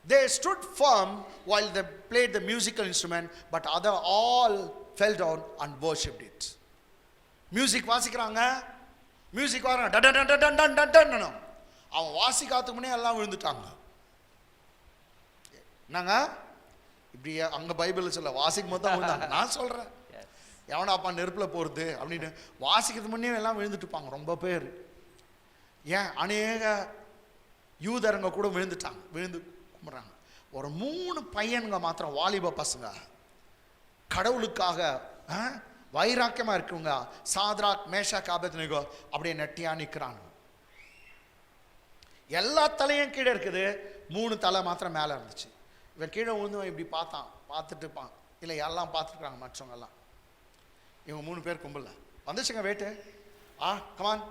They stood firm while they played the musical instrument, but other all fell down and worshipped it. Music வாசிக்கிறாங்க, music வராங்க, டன் டன் டன் டன் டன் டன். அவன் வாசிக்காதுக்கு முன்னே எல்லாம் விழுந்துட்டாங்க. என்னங்க இப்படி அங்க பைபிள் சொல்ல வாசிக்கும் போது தான் விழுந்தாங்க. நான் சொல்றேன், எவனா அப்பா நெருப்பில் போகிறது அப்படின்னு வாசிக்கிறது முன்னே எல்லாம் விழுந்துட்டுப்பாங்க ரொம்ப பேர். ஏன்? அநேக யூதருங்க கூட விழுந்துட்டாங்க, விழுந்து கும்பிட்றாங்க. ஒரு 3 பையனுங்க மாத்திரம், வாலிப பசங்க, கடவுளுக்காக வைராக்கியமா இருக்குங்க, சாத்ராக் மேஷாக் ஆபேத்நேகோ அப்படியே நெட்டியா நிற்கிறாங்க. எல்லா தலையும் கீழே இருக்குது, 3 தலை மாத்திரம் மேலே இருந்துச்சு. இவன் கீழே விழுந்து இப்படி பார்த்துட்டு இருப்பான். இல்லை எல்லாம் பார்த்துருக்காங்க மற்றவங்க எல்லாம். இவங்க 3 பேர் கும்பல வந்துச்சுங்க வெயிட்டு. கமான்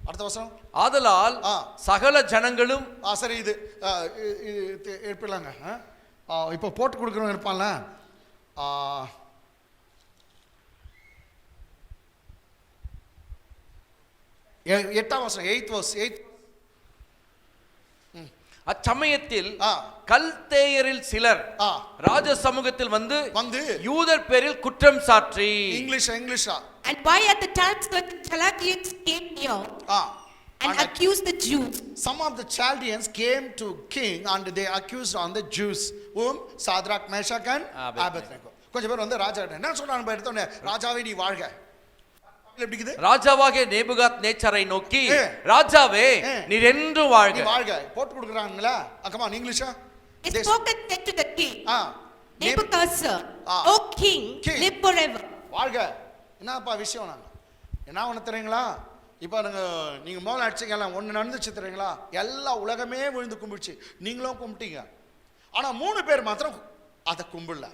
அடுத்த வருஷம். ஆதலால் சகல ஜனங்களும் சரி இது இருப்பிடலாங்க. இப்போ போட்டு கொடுக்குறவங்க இருப்பான்ல, 8ஆம் வருஷம் 8th verse. அச்சமயத்தில் கல்தேயரில் சிலர் ராஜ சமூகத்தில் வந்து யூதர் பேரில் குற்றம் சாற்றி. இங்கிலீஷா. And why at the time certain Chaldeans came near and accused the Jews. Some of the Chaldeans came to king and they accused on the Jews, whom Shadrach, Meshach and Abednego. கொஞ்சம் பேர் வந்து ராஜா என்ன சொல்றாங்க, எடுத்தோன்னே ராஜாவே நீ வாழ்க. ராஜாவாகிய நேபுகாத்நேச்சாரை நோக்கி, ராஜாவே நீர் என்று வாழ்க. போட்டு கொடுக்குறாங்களா? come on இங்கிலீஷா. They spoke and said to the king, Nebuchadnezzar, O king, live forever. வாழ்க. என்னப்பா விஷயம்? நாங்க என்ன ஒன்று தெரியுங்களா, இப்போ நீங்க மோளம் அடிச்சிங்களா, ஒன்று நடந்துச்சு தெரியுங்களா, எல்லா உலகமே விழுந்து கும்பிடுச்சு, நீங்களும் கும்பிட்டீங்க. ஆனா 3 பேர் மாத்திரம் அதை கும்பிடல,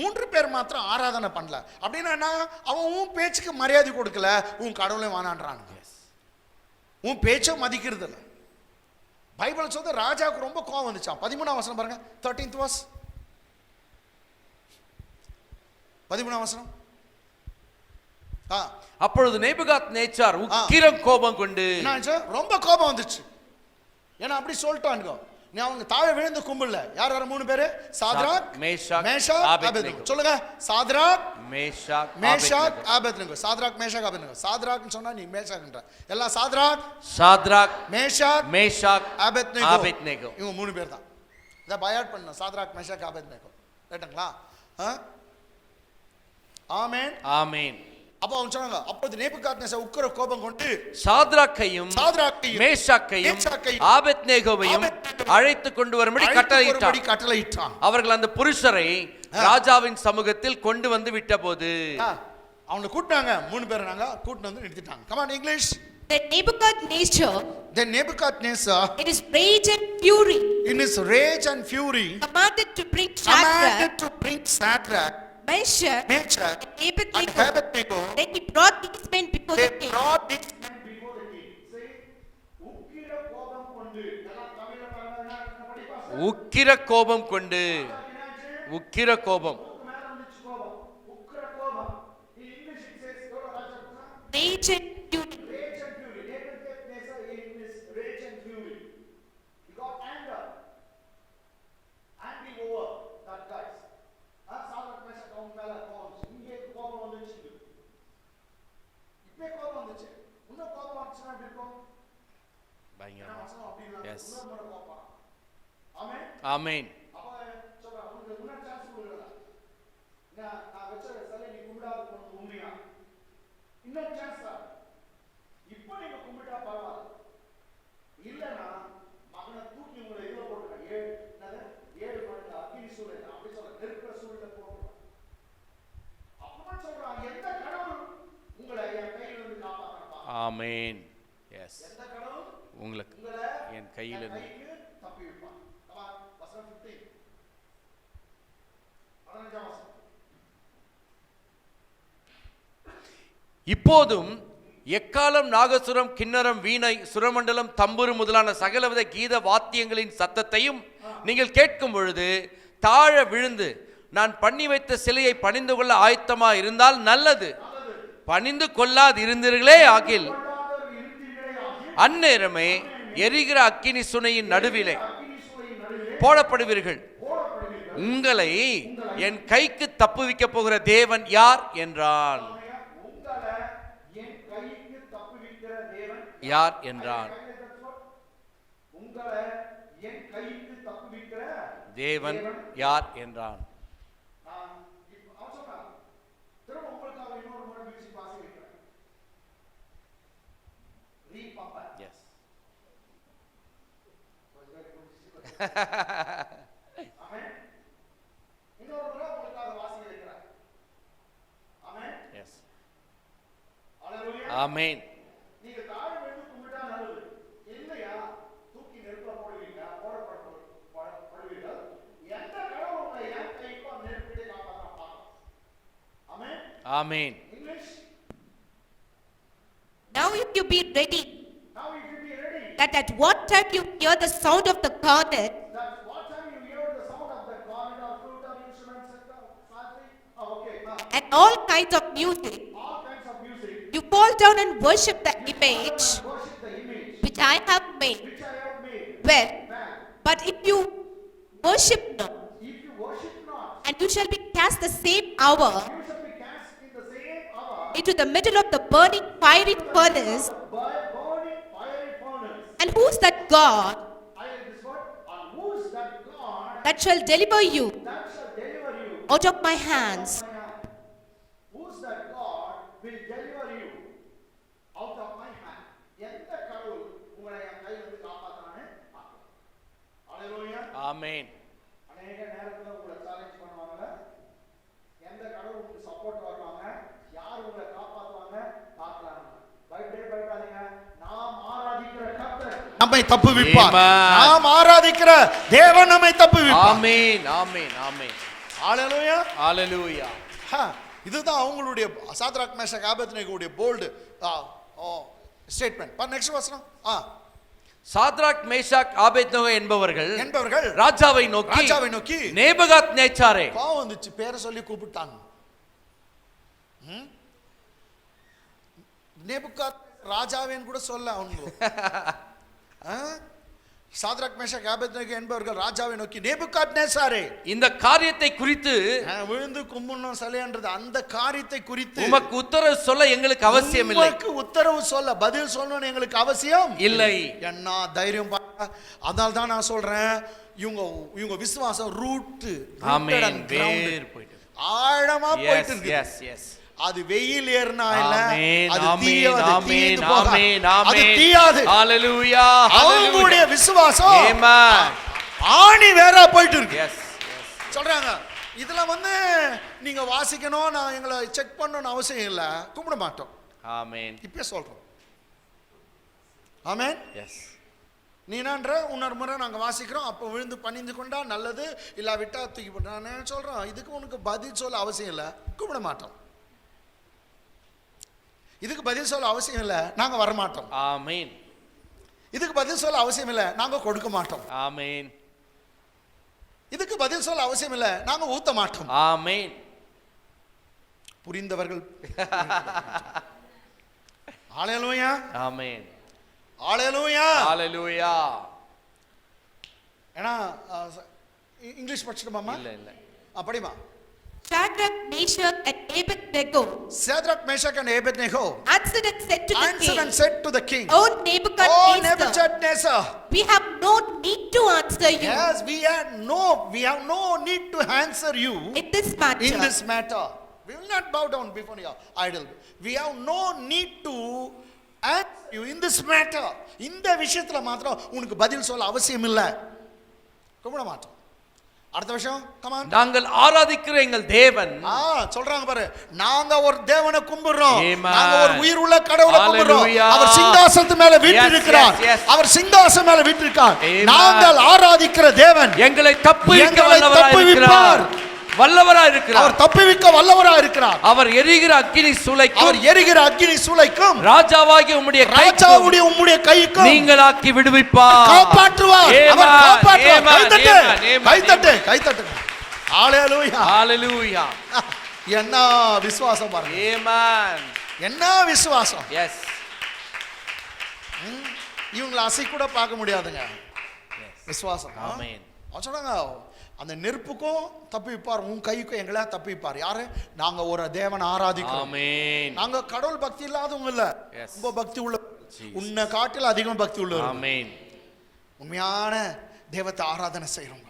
3 பேர் மாத்திரம் ஆராதனை பண்ணல. அப்படின்னா அவன் உன் பேச்சுக்கு மரியாதை கொடுக்கல, உன் கடவுளையும் வானான்றானுங்க, உன் பேச்சை மதிக்கிறது இல்லை. பைபிள் சொல்றது ராஜாவுக்கு ரொம்ப கோவம் வந்துச்சான். 13ஆம் வசனம் பாருங்க, 13th verse. 13ஆம் வசனம். அப்பொழுது நேபுகாத்நேச்சார் உக்கிர கோபம் கொண்டு, ரொம்ப கோபம் வந்துச்சு. ஏன்னா அப்படி சொல்லிட்டானுங்க, நீ அவங்க தாழ விழுந்து கும்பிடல. யார் வர 3 பேரு? Shadrach, Meshach, Abednego. சொல்லுங்க, Shadrach, Meshach, Abednego. Shadrach, Meshach, Abednego. சாத்ராக்னு சொன்னா நீ மேஷாக்ன்ற, எல்லாம் சாத்ராக், மேஷாக், ஆபேத்நேகோ. இவங்க 3 பேர் தான். இத பயாட் பண்ண சாத்ராக், மேஷாக், ஆபேத்நேகோ. ரைட்டுங்களா? ஆமென், ஆமென். அப்போ அவங்க சொன்னாங்க, அப்போது நேபுகாத்நேச்சார் உக்கிர கோபம் கொண்டு சாத்ராக்கையும் மேஷாக்கையும் ஆபேத்நேகோவையும் அழைத்து கொண்டு வரும்படி கட்டளையிட்டான். அவர்கள் அந்த புருஷரை ராஜாவின் சமூகத்தில் கொண்டு வந்து விட்டபோது அவங்க கூட்டினாங்க. 3 பேர் நாங்க கூட்டி வந்து நிறுத்திட்டாங்க. come on English. Then Nebuchadnezzar in his rage and fury commanded to bring Shadrach, Meshach, and Abednego. Then he brought these men before the king. உக்கிர கோபம் கொண்டு, உக்கிர கோபம். Rage and fury. Yes. Amen. Amen. Yes. உங்களுக்கு என் கையில் இருந்து. இப்போதும் எக்காலம், நாகசுரம், கிண்ணரம், வீணை, சுரமண்டலம், தம்புரு முதலான சகலவித கீத வாத்தியங்களின் சத்தத்தையும் நீங்கள் கேட்கும் பொழுது தாழ விழுந்து நான் பண்ணி வைத்த சிலையை பணிந்து கொள்ள ஆயத்தமா இருந்தால் நல்லது. பணிந்து கொள்ளாது இருந்தீர்களே ஆகில் அந்நேரமே எரிகிற அக்கினி சுனையின் நடுவிலே போடப்படுவீர்கள். உங்களை என் கைக்கு தப்புவிக்க போகிற தேவன் யார் என்றான். யார் என்றான். தேவன் யார் என்றான். இன்னொரு முறை உங்களுக்காக வாசிக்க வைக்கிறேன். ஆமென். எஸ். ஹalleluya. ஆமென். நீங்க தாழ விழுந்து கும்பிட்டா நல்லது. இல்லையா தூக்கி நெருப்புல போடுவீங்க, போடப்படுவீர்கள். எந்த கடவுள் உங்களை என் கைக்கு நெருப்பிட்டு காப்பாற்றுவான்? ஆமென். ஆமென். English. Now if you be ready, Now if you be ready, that at what time you hear the sound of the cornet, that what time you hear the sound of the cornet or flute or instrument, psaltery, okay, and all kinds of music, all kinds of music, you fall down and worship the image worship the image which I have made. which I have made. Well, Well, but if you worship not, if you worship not, and you shall be cast the same hour you shall be cast in the same hour into the middle of the burning fiery furnace, by burning fiery furnace. and who's that God I like this word. And who is that God that shall deliver you that shall deliver you out of my hands? out of my hand? Who is that God will deliver you out of my hand? எந்த கடவுள் உங்களை என் கையில இருந்து காப்பாத்துறானே? ஹalleluya. ஆமென். அநேக நேரத்துல உங்களை challenge பண்ணுவாங்க. எந்த கடவுள் உங்களுக்கு சப்போர்ட் வருவாங்க? யார் உங்களை காப்பாத்துவாங்க? பார்க்கலாங்க. பயப்படாதீங்க. நாம் ஆராதிக்கிற கர்த்தர் நம்மை தப்புவிப்பார். Amen. நாம் ஆராதிக்கிற தேவன் நம்மை தப்புவிப்பார். ஆமென். ஆமென். ஆமென். ஹalleluya. ஹalleluya. இதுதான் அவங்களுடைய சாத்ராக் மேஷக் ஆபேத்நேகோவுடைய போல்டு ஸ்டேட்மெண்ட். நெக்ஸ்ட் வசனம். சாத்ராக் மேஷாக் ஆபேத்நேகோ என்பவர்கள் ராஜாவை நோக்கி நேபுகாத் நேச்சாரே. கோவம் வந்துச்சு, பேரை சொல்லி கூப்பிட்டாங்க. நேபுகாத் ராஜாவேன்னு கூட சொல்ல அவங்க. சாத்ராக் மேஷக் ஆபேத்நேகோ என்பவர்கள் ராஜாவை நோக்கி நேபுகாத் நேச்சாரே, இந்த காரியத்தை குறித்து விழுந்து கும்பிடணும் சிலைன்றது அந்த காரியத்தை குறித்து உமக்கு உத்தரவு சொல்ல எங்களுக்கு அவசியம் இல்லை. உமக்கு உத்தரவு சொல்ல பதில் சொல்லணும் எங்களுக்கு அவசியம் இல்லை. என்ன தைரியம் பாருங்க. அதனால தான் நான் சொல்றேன், இவங்க விசுவாசம் ரூட் ஆமென். வேர் போயிட்டு ஆழமா போயிட்டு இருக்கு. Yes yes. அது வெயில் ஏறினா இல்ல, ஆமென். அது ஆமென். தீயாது, ஆமென். தீந்து போகாது. ஆமென். அது ஆமென். தீயாது. ஹalleluya. அவங்களுடைய விசுவாசம் ஆமென். ஆணி வேறா போயிட்டு இருக்கு. Yes yes. சொல்றாங்க, இதுல நீங்க வாசிக்கணும், நான் எங்களை செக் பண்ணணும்னு அவசியம் இல்ல, கும்பிட மாட்டோம். ஆமென். இப்ப சொல்றோம். ஆமென். எஸ். நீனான்ற இன்னொரு முறை நாங்க வாசிக்கிறோம், அப்போ விழுந்து பணிந்து கொண்டா நல்லது, இல்லாவிட்டா தூக்கி போட்டா. நான் சொல்றோம், இதுக்கு உனக்கு பதில் சொல்ல அவசியம் இல்லை, கும்பிட மாட்டோம். இதுக்கு பதில் சொல்ல அவசியம் இல்லை, நாங்க வர மாட்டோம். ஆமென். இதுக்கு பதில் சொல்ல அவசியம் இல்லை, நாங்க கொடுக்க மாட்டோம். ஆமென். இதுக்கு பதில் சொல்ல அவசியம் இல்லை, நாங்க ஊத்த மாட்டோம். ஆமென். புரிந்தவர்கள். ஹalleluya. ஆமென். ஹalleluya. ஹalleluya. ஏனா இங்கிலீஷ் படிச்சிடுமாமா? இல்ல இல்ல. படிமா. Shadrach, Meshach, and Abednego Shadrach, Meshach, and Abednego answered and said to the king, "Oh Nebuchadnezzar, Nebuchadnezzar, we have no need to answer you. Yes, we have no need to answer you in this matter. We will not bow down before your idol. We have no need to answer you in this matter. இந்த விஷயத்துல மாத்திரம் உனக்கு பதில் சொல்ல அவசியம் இல்லை, கும்பிட மாட்டோம்." அடுத்த விஷயம், come on. நாங்கள் ஆராதிக்கிற எங்கள் தேவன். சொல்றாங்க பாரு, நாங்க ஒரு தேவனை கும்பிடுறோம், Amen. நாங்க ஒரு உயிர் உள்ள கடவுளை கும்பிடுறோம். Hallelujah. அவர் சிங்காசனத்து மேல வீற்றிருக்கிறார். Yes, yes. அவர் சிங்காசனம் மேல வீற்றிருக்கார். Amen. நாங்கள் ஆராதிக்கிற தேவன் எங்களை தப்புவிக்க தப்புவிப்பார். வல்லவராய் இருக்கிறார். அவர் தப்புவிக்க வல்லவராய் இருக்கிறார். அவர் எரிகிற அக்கினி சூளைக்கும் ராஜாவாகிய உம்முடைய கைக்கும் நீங்களாக்கி விடுவிப்பார். காப்பாற்றுவார். அவர் காப்பாற்றுவார். கைத்தட்டு. ஹalleluya. ஹalleluya. என்ன விசுவாசம் பாருங்க. ஆமென். என்ன விசுவாசம். எஸ். இவங்களை அசை கூட பார்க்க முடியாதுங்க. விசுவாசம். ஆமென். சொல்றாங்க, அந்த நெருப்புக்கும் தப்பிப்பார், உன் கைக்கும் எங்களை தப்பிப்பார். யாரு? நாங்க ஒரு தேவன் ஆராதிக்கிறோம். ஆமென். நாங்க கடவுள் பக்தி இல்லாதவங்க இல்ல, ரொம்ப பக்தி உள்ள, உன்னை காட்டில் அதிகம் பக்தி உள்ளவர். ஆமென். உண்மையான தேவத்தை ஆராதனை செய்றோம்.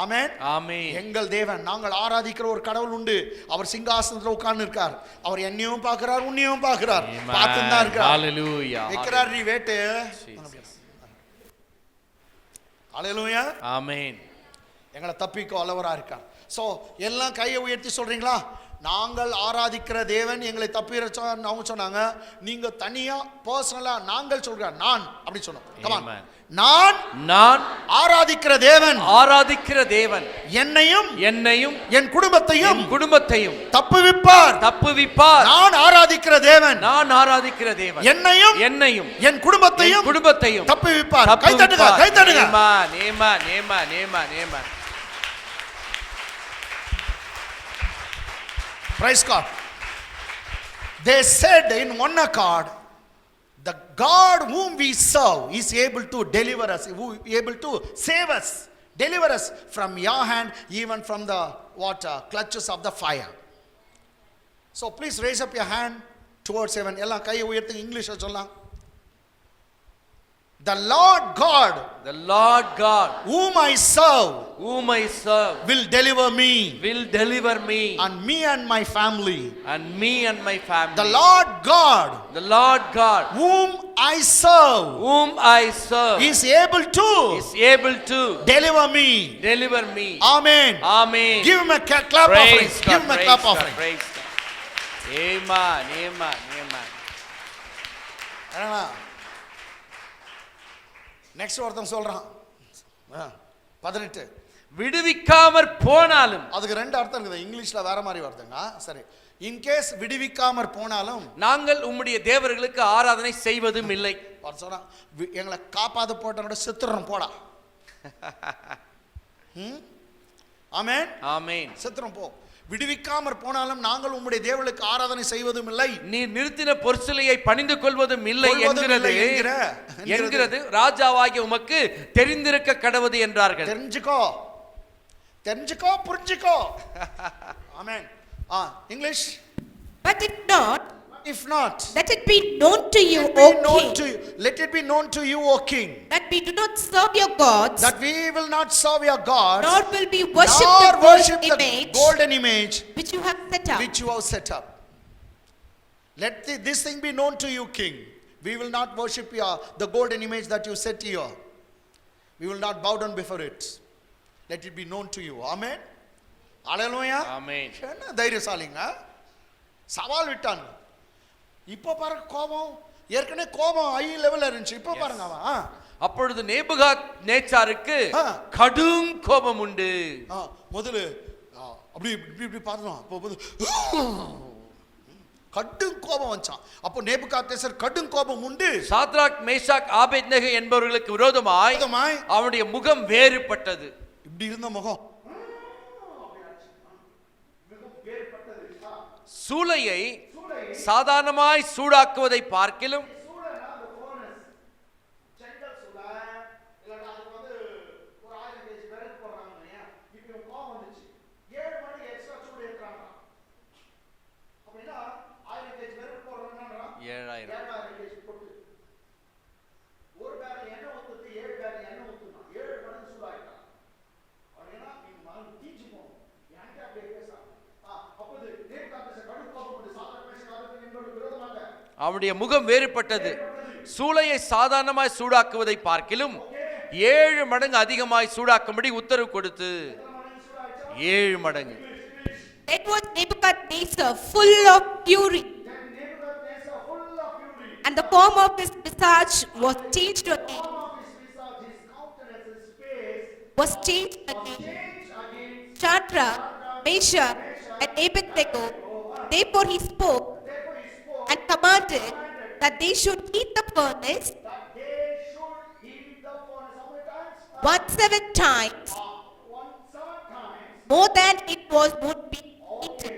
ஆமென். ஆமென். எங்கள் தேவன், நாங்கள் ஆராதிக்கிற ஒரு கடவுள் உண்டு. அவர் சிங்காசனத்துல உட்கார்ந்து இருக்கார். அவர் என்னையும் பார்க்கிறார், உன்னையும் பார்க்கிறார், பார்த்துட்டு தான் இருக்கார். ஹalleluya. வைக்கிறார் நீ வேட்டு. அல்லேலூயா. ஆமென். எங்களை தப்பிக்க வல்லவரா இருக்கார். சோ எல்லாம் கையை உயர்த்தி சொல்றீங்களா? நாங்கள் ஆராதிக்கிற தேவன் எங்களை தப்பிரச்சோன்னு அவங்க சொன்னாங்க. நீங்க தனியா பர்சனலா நாங்கள் சொல்ற நான் அப்படி சொன்னோம். கமான். Amen. நான் ஆராதிக்கிற தேவன் என்னையும் என் குடும்பத்தையும் தப்புவிப்பார். நான் ஆராதிக்கிற தேவன் என்னையும் என் குடும்பத்தையும் தப்புவிப்பார். கை தட்டுங்க. Praise God. They said in one accord, the God whom we serve is able to deliver us, who is able to save us, deliver us from your hand, even from the clutches of the fire. So please raise up your hand towards heaven. Ella kai uyarthunga, English la solla. The Lord God whom I serve will deliver me and me and my family. The Lord God whom I serve is able to deliver me. Amen. Give him a clap offering. Give him a clap offering. Next ஒருத்தன் சொல்றான் 18 விடுவிக்காமற் போனாலும். அதுக்கு ரெண்டு அர்த்தம் இருக்குது. இங்கிலீஷ்ல வேற மாதிரி வருதுங்க. சரி, இன் கேஸ் விடுவிக்காமற் போனாலும் நாங்கள் உம்முடைய தேவர்களுக்கு ஆராதனை செய்வதும் இல்லை. சொன்னா எங்களை காப்பாத போட்டனோட செத்துறோம் போடா. ஆமென். செத்துறோம் போ. விடுவிக்காமற் போனாலும் நாங்கள் உம்முடைய தேவர்களுக்கு ஆராதனை செய்வதும் இல்லை. நீ நிறுத்தின பொற்சிலையை பணிந்து கொள்வதும் இல்லை என்கிறது ராஜாவாகிய உமக்கு தெரிந்திருக்க கடவுது என்றார்கள். தெரிஞ்சுக்கோ புரிஞ்சுக்கோ. ஆமென். English. But if not, let it be known to you, O king. Let it be known to you, O king, that we do not serve your gods, that we will not serve your gods, nor will we worship the golden image which you have set up. Let this thing be known to you, king. We will not worship the golden image that you set here. We will not bow down before it. Let it be known to you. Amen. Hallelujah. Amen. என்ன தைரியசாலிங்க, சவால் விட்டான். இப்போ பாருங்க கோபம், ஏற்கனவே கோபம் high லெவல்ல இருந்துச்சு. இப்போ பாருங்க அவன். அப்பொழுது நேபுகாத்நேச்சாருக்கு கடும் கோபம் உண்டு. முதல்ல அப்படி இப்படி பார்த்தோம். அப்போ கடும் கோபம் வந்துச்சான். அப்போ நேபுகாத்நேச்சர் கடும் கோபம் உண்டு. சாத்ராக் மேஷாக் ஆபேத்நேகோ என்பவர்களுக்கு விரோதமாய் அவனுடைய முகம் வேறுபட்டது. இப்படி இருந்த முகம் சூளையை சாதாரணமாய் சூடாக்குவதை பார்க்கிலும் அவனுடைய முகம் வேறுபட்டது. சூளையை சாதாரணமாய் சூடாக்குவதை பார்க்கிலும் 7 மடங்கு அதிகமாய் சூடாக்கும்படி உத்தரவு கொடுத்து 7 மடங்கு. That was Nebuchadnezzar full of fury, and the form of his visage was changed again. Shadrach, Meshach, and Abednego. Therefore he spoke and commanded that they should heat the furnace 7 times more than it would be heated.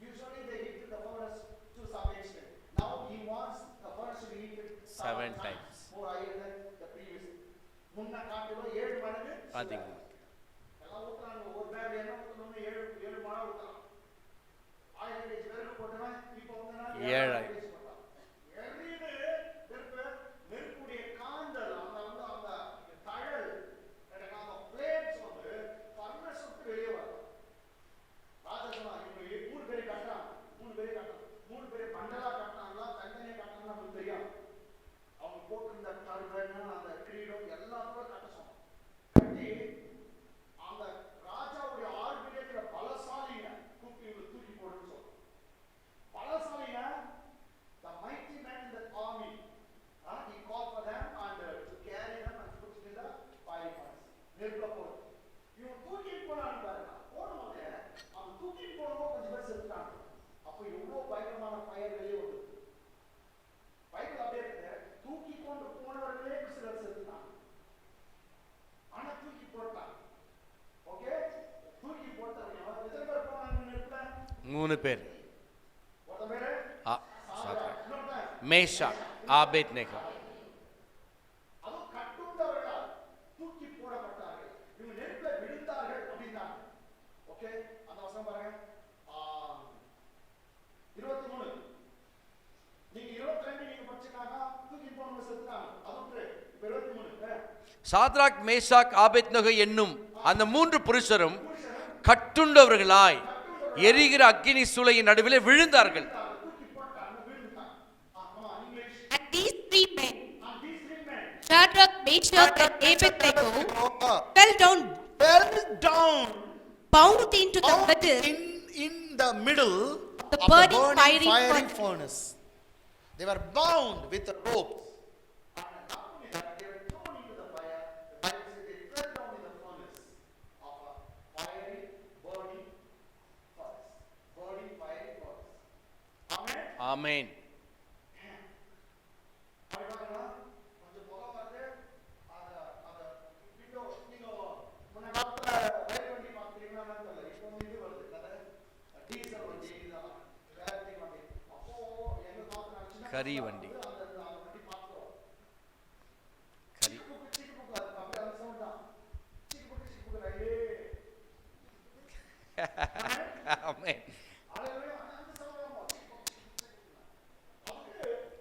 Usually they heat the furnace to some extent. Now he wants the furnace to be heated 7 times. More higher than the previous. முன்ன காட்டிலோ 7 மடங்கு அதிகம். 3 பேர். Meshach Abednego. Shadrach Meshach Abednego என்னும் அந்த 3 புருஷரும் கட்டுண்டவர்களாய் எரிகிற அக்கினி சூளையின் நடுவிலே விழுந்தார்கள். And these 3 men, Shadrach, Meshach and Abednego, fell down, bound into the middle in the middle of the of burning the fiery fiery furnace. furnace. They were bound with ropes. ஆமென். கரி வண்டி. கரி. ஆமென்.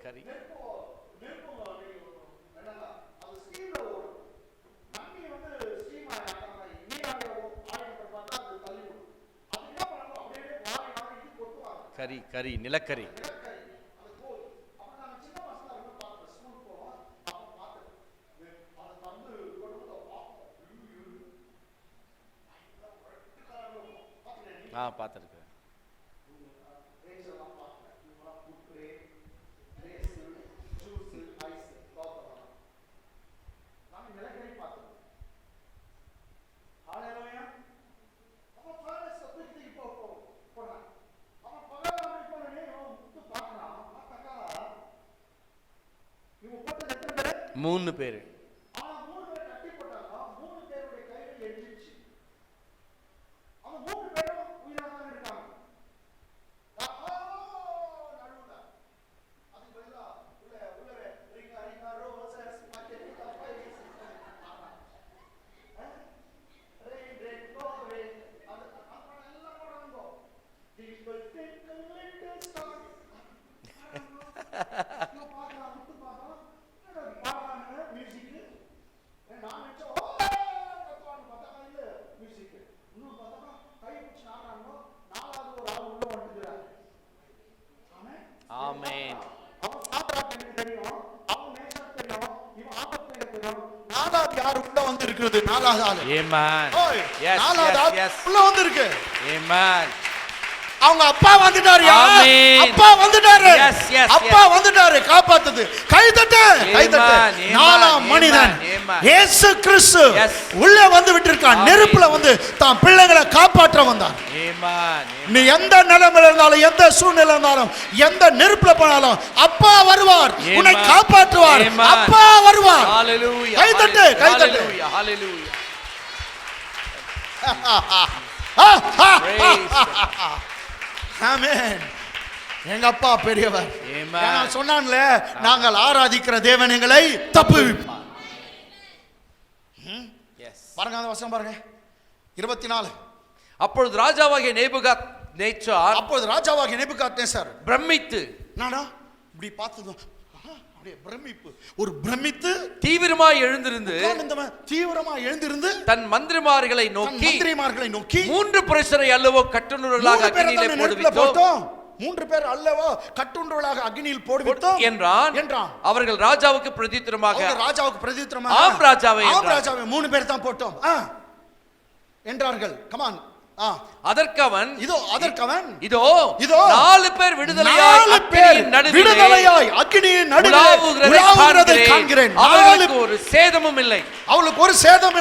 கரி. கரி கரி நிலக்கரி. பார்த்துருக்கேன். மூணு பேரு. அவங்க அப்பா வந்துட்டாரு. அப்பா வந்துட்டாரு. அப்பா வந்துட்டாரு காப்பாத்துது. கைதட்டு கைதட்டு. நாலாம் மனிதன் இயேசு கிறிஸ்து உள்ளே வந்து விட்டிருக்கான். நெருப்புல வந்து தான் பிள்ளைகளை காப்பாற்ற வந்தான். நீ எந்த நிலைமையில இருந்தாலும், எந்த சூழ்நிலை இருந்தாலும், எந்த நெருப்புல போனாலும் அப்பா வருவார், உன்னை காப்பாற்றுவார். அப்பா வருவார். கைதட்டு கைதட்டு. ஆமென். எங்க அப்பா பெரியவர். சொன்னான்ல, நாங்கள் ஆராதிக்கிற தேவன் எங்களை தப்புவிப்பார். பாருங்க அந்த வசனம் பாருங்க 24. அப்பொழுது ராஜாவாகிய நேபுகாத்நேச்சார் பிரமித்து, நானா இப்படி பார்த்தது அப்படியே பிரமிப்பு, ஒரு பிரமித்து தீவிரமாய் எழுந்திருந்து தன் மந்திரிமார்களை நோக்கி 3 புருஷரை அல்லவோ கட்டுண்டவர்களாக அக்கினியிலே போடுவித்தோம். 3 பேர் அல்லவோ கட்டுண்டவர்களாக அக்கினியில் போடுவித்தோம் என்றான். அவர்கள் ராஜாவுக்கு பிரதித்திரமாக ஆம் ராஜாவே 3 பேர் தான் போட்டோம் என்றார்கள். கமான். அதற்கவன் இதோ 4 பேர் விடுதலையாய் அக்கினியின் நடுவிலே காண்கிறேன். அவர்களுக்கு ஒரு சேதமும்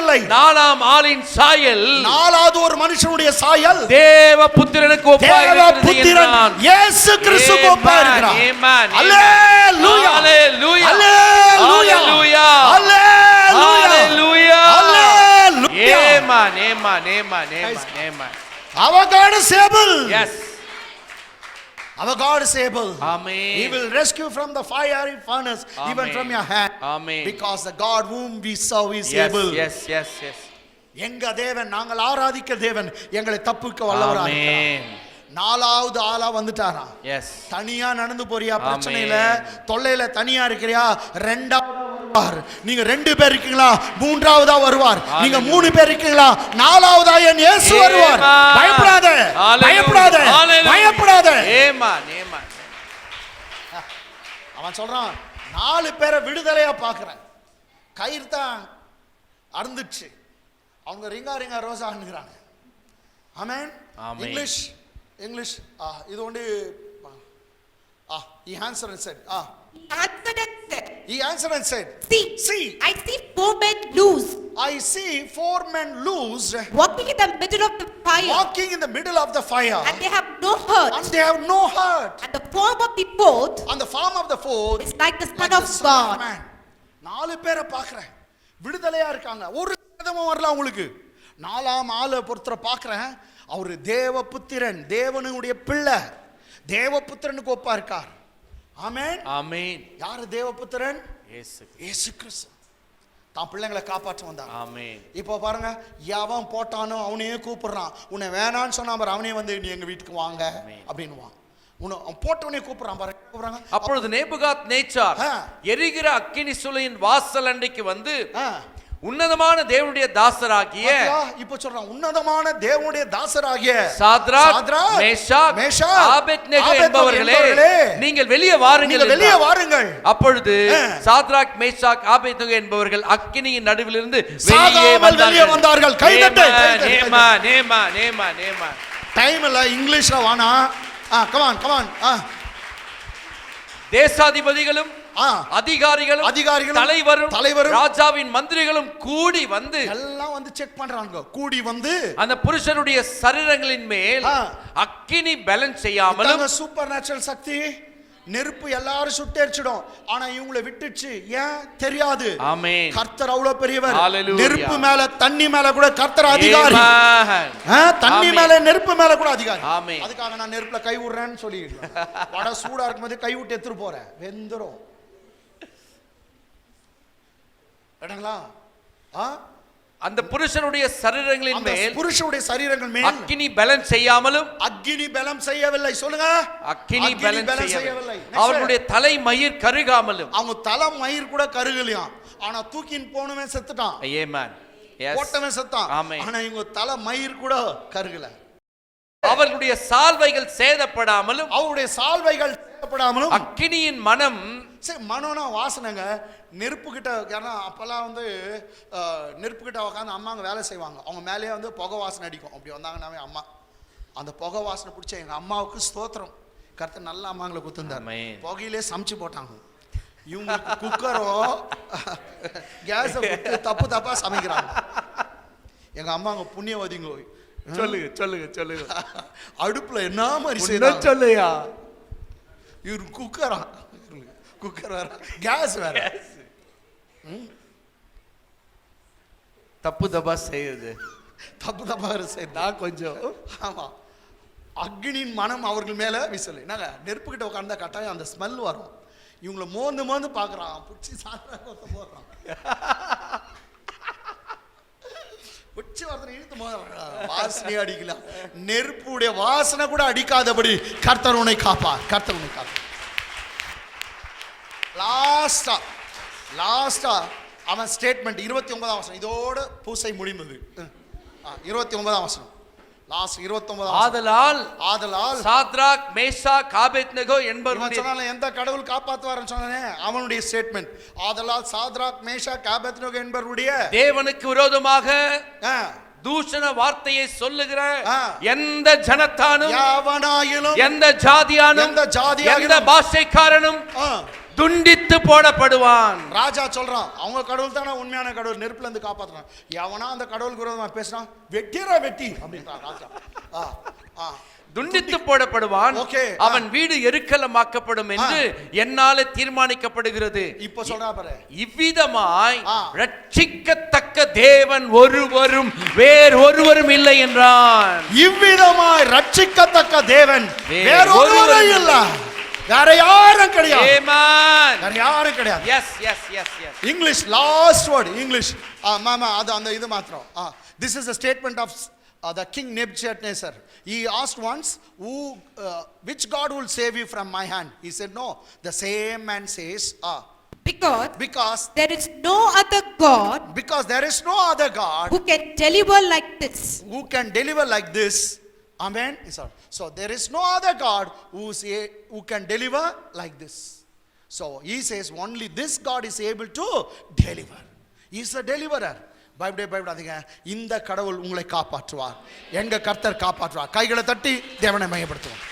இல்லை. நாலாம் ஆளின் சாயல், நாலாவது ஒரு மனுஷனுடைய சாயல் தேவபுத்திரனுக்கு ஒப்பாயிருக்கிறது என்றான். இயேசு கிறிஸ்துவுக்கு ஒப்பாயிருக்கிறார். ஆமென். அல்லேலூயா அல்லேலூயா அல்லேலூயா அல்லேலூயா அல்லேலூயா. Amen, amen, amen, amen, amen. Our God is able. Yes. Our God is able. Amen. He will rescue from the fiery furnace, even Amen. from your hand. Amen. Because the God whom we serve is Yes, able. yes, yes, yes. எங்க தேவன், நாங்கள் ஆராதிக்கிற தேவன் எங்களை தப்புக்க வல்லவராக இருக்கிறார். Amen. நாலாவது ஆளா வந்துட்டாரா? Yes. தனியா நடந்து போறியா? Amen. பிரச்சனையில தொல்லையில தனியா இருக்கிறியா? ரெண்டாவது வருவார். நீங்க 2 பேர் இருக்கீங்களா? மூன்றாவதா வருவார். நீங்க 3 பேர் இருக்கீங்களா? நாலாவதா என் இயேசு வருவார். Amen. பயப்படாத, Hallelujah. பயப்படாத, Hallelujah. பயப்படாத. Amen. Amen. அவன் சொல்றான், 4 பேரை விடுதலையா பார்க்கிறேன். கயிறு தான் அறுந்துச்சு. அவங்க ரிங்கா ரோசான்னுறாங்க. ஆமென். Amen. இங்கிலீஷ் இது ஒன்று he answered and said he answered and said See, I see 4 men loose, I see 4 men loose walking in the middle of the fire, walking in the middle of the fire, and they have no hurt, and they have no hurt, and the form of the fourth and the form of the fourth is like the Son like of the Son of God. Man. 4 பேரை பார்க்கிறேன், விடுதலையா இருக்காங்க. ஒரு கதமும் வரல உங்களுக்கு. 4ஆம் ஆளை பொறுத்தர பார்க்கிறேன், அவர் தேவபுத்திரன், தேவனுடைய பிள்ளை, தேவபுத்திரனுக்கு ஒப்பா இருக்கார். ஆமென். ஆமென். யாரு தேவபுத்திரன்? இயேசு. இயேசு கிறிஸ்து தான் பிள்ளைங்களை காப்பாற்ற வந்தார். ஆமென். இப்போ பாருங்க, எவன் போட்டானோ அவனையே கூப்பிடுறான். உன்னை வேணான்னு சொன்னா பாரு, அவனே வந்து நீ எங்க வீட்டுக்கு வாங்க அப்படின்னுவான். உன்னை அவன் போட்டவனே கூப்பிடுறான் பாரு, கூப்பிடுறாங்க. அப்பொழுது நேபுகாத் நேச்சார் எரிகிற அக்கினி சூளையின் வாசல் அண்டைக்கு வந்து உன்னதமான தேவனுடைய தாசராகிய, இப்ப சொல்றான், உன்னதமான தேவனுடைய தாசராகிய சாத்ராக், மேஷாக், ஆபேத்நேகோ என்பவர்களே, நீங்கள் வெளியே வாருங்கள், வெளியே வாருங்கள். அப்பொழுது சாத்ராக், மேஷாக், ஆபேத்நேகோ என்பவர்கள் அக்கினியின் நடுவிலிருந்து வெளியே வந்தார்கள். கைதட்டு. நேமா நேமா நேமா நேமா. டைம் இல்ல, இங்கிலீஷ்ல வானா. Come on come on. தேசாதிபதிகளும் அதிகாரிகளும் தலைவரும் ராஜாவின் மந்திரிகளும் கூடி வந்து எல்லாம் வந்து செக் பண்றாங்க. கூடி வந்து அந்த புருஷனுடைய சரீரங்களின் மேல் அக்கினி பேலன்ஸ் செய்யாமலும், சூப்பர் நேச்சுரல் சக்தி நெருப்பு எல்லாரும் சுட்டெரிச்சிடும். ஆனா இவங்களை விட்டுச்சு, ஏன் தெரியாது. ஆமென். கர்த்தர் அவ்வளவு பெரியவர். ஹalleluya. நெருப்பு மேல தண்ணி மேல கூட கர்த்தர் அதிகாரி. தண்ணி மேல நெருப்பு மேல கூட அதிகாரி. ஆமென். அதுக்காக நான் நெருப்புல கை விடுறேன்னு சொல்லிடுறேன். வட சூடா இருக்கும்போது கை விட்டு எடுத்துட்டு போறேன், வெந்துரும். இடங்களா? அந்த புருஷனுடைய சரீரங்களின் மேல், புருஷனுடைய சரீரங்கள் மேல் அக்கினி பேலன்ஸ் செய்யாமலும், அக்கினி பலம் செய்யவில்லை. சொல்லுங்க, அக்கினி பேலன்ஸ் செய்யவில்லை. அவர்களுடைய தலை மயிர் கருகாமலும், அவங்க தலை மயிர் கூட கருகலையாம். ஆனா தூக்கின் போனவன் செத்துட்டான். ஆமென். எஸ். போட்டவன் செத்தான். ஆமென். ஆனா இவங்க தலை மயிர் கூட கருகல. அவர்களுடைய சால்வைகள் சேதப்படாமலும், அவருடைய சால்வைகள் சேதப்படாமலும், அக்கினியின் மனம், மனோனா வாசனைங்க. நெருப்பு கிட்ட, ஏன்னா அப்பெல்லாம் வந்து நெருப்பு கிட்ட உட்காந்து அம்மாங்க வேலை செய்வாங்க. அவங்க மேலேயே வந்து புகை வாசனை அடிக்கும். அப்படி வந்தாங்கன்னாவே அம்மா அந்த புகை வாசனை பிடிச்ச எங்க அம்மாவுக்கு ஸ்தோத்திரம். கர்த்தர் நல்ல அம்மாங்களை குத்துந்தார். புகையிலே சமைச்சு போட்டாங்க. இவங்களுக்கு குக்கரோ கேஸை தப்பு தப்பா சமைக்கிறாங்க. எங்க அம்மாங்க புண்ணியவதிங்க. சொல்லுங்க சொல்லுங்க சொல்லுங்க. அடுப்புல என்ன மாதிரி செய்யணும் சொல்லுயா. இவரு குக்கரா, குக்கர் வேற, கேஸ் வேற. தப்பு தப்பா செய்யுது. தப்பு தப்பா செய்தா கொஞ்சம். ஆமா, அக்னியின் மனம் அவர்கள் மேல விசல். என்னங்க, நெருப்பு கிட்ட உட்கார்ந்தா கட்டாயம் அந்த ஸ்மெல் வரும். இவங்களை மோந்து மோந்து பாக்குறான், பிடிச்சி சாப்பிட போடுறான். உச்சி வாசனை இழுத்து வாசனை அடிக்கலாம். நெருப்புடைய வாசனை கூட அடிக்காதபடி கர்த்தர் உன்னை காப்பார். கர்த்தர் உன்னை காப்பார். லாஸ்டா அவன் ஸ்டேட்மெண்ட் 29ஆம் வசனம். இதோட பூசை முடிந்தது. 29ஆம் வசனம். லாஸ்ட் 29ஆம். ஆதலால் சாத்ராக், மேஷாக், ஆபேத்நேகோ என்பவர்கள் சொன்னால எந்த கடவுள் காப்பாத்துவார்னு சொன்னானே அவனுடைய ஸ்டேட்மெண்ட். ஆதலால் சாத்ராக், மேஷாக், ஆபேத்நேகோ என்பவருடைய தேவனுக்கு விரோதமாக தூஷண வார்த்தையை சொல்லுகிற எந்த ஜனத்தானும், எவனாயிலும், எந்த ஜாதியானும், எந்த பாஷைக்காரனும் துண்டித்து போடப்படுவான். ராஜா சொல்றான், அவங்க கடவுள் தானே உண்மையான கடவுள், நெருப்புல இருந்து காப்பாத்துறான். எவனா அந்த கடவுளுக்கு விரோதமா பேசுறான், வெட்டிரா வெட்டி அப்படின்றான் ராஜா. துண்டித்து போடப்படுவான். அவன் வீடு எருக்கலமாக்கப்படும் என்று என்னால தீர்மானிக்கப்படுகிறது. இப்ப சொல்றா பாரு, இவ்விதமாய் ரட்சிக்கத்தக்க தேவன் ஒருவரும் வேறொருவரும் இல்லை என்றான். இவ்விதமாய் ரட்சிக்கத்தக்க தேவன் வேறு வேறொருவரும் ஒருவரும் இல்ல. வேற யாரும் கிடையாது. Amen. வேற யாரும் கிடையாது. Yes, yes, yes, yes. English last word English. மாமா அது அந்த இது மாத்திரம். This is a statement of the king Nebuchadnezzar. He asked once, which God will save you from my hand? He said no. The same man says because there is no other God there is no other God who can deliver like this. who can deliver like this. Amen. So there is no other God who can deliver like this. So he says only this God is able to deliver. He is a deliverer. பயப்படாதீங்க. இந்த கடவுள் உங்களை காப்பாற்றுவார். எங்க கர்த்தர் காப்பாற்றுவார். கைகளை தட்டி தேவனை மகிமைப்படுத்துவோம்.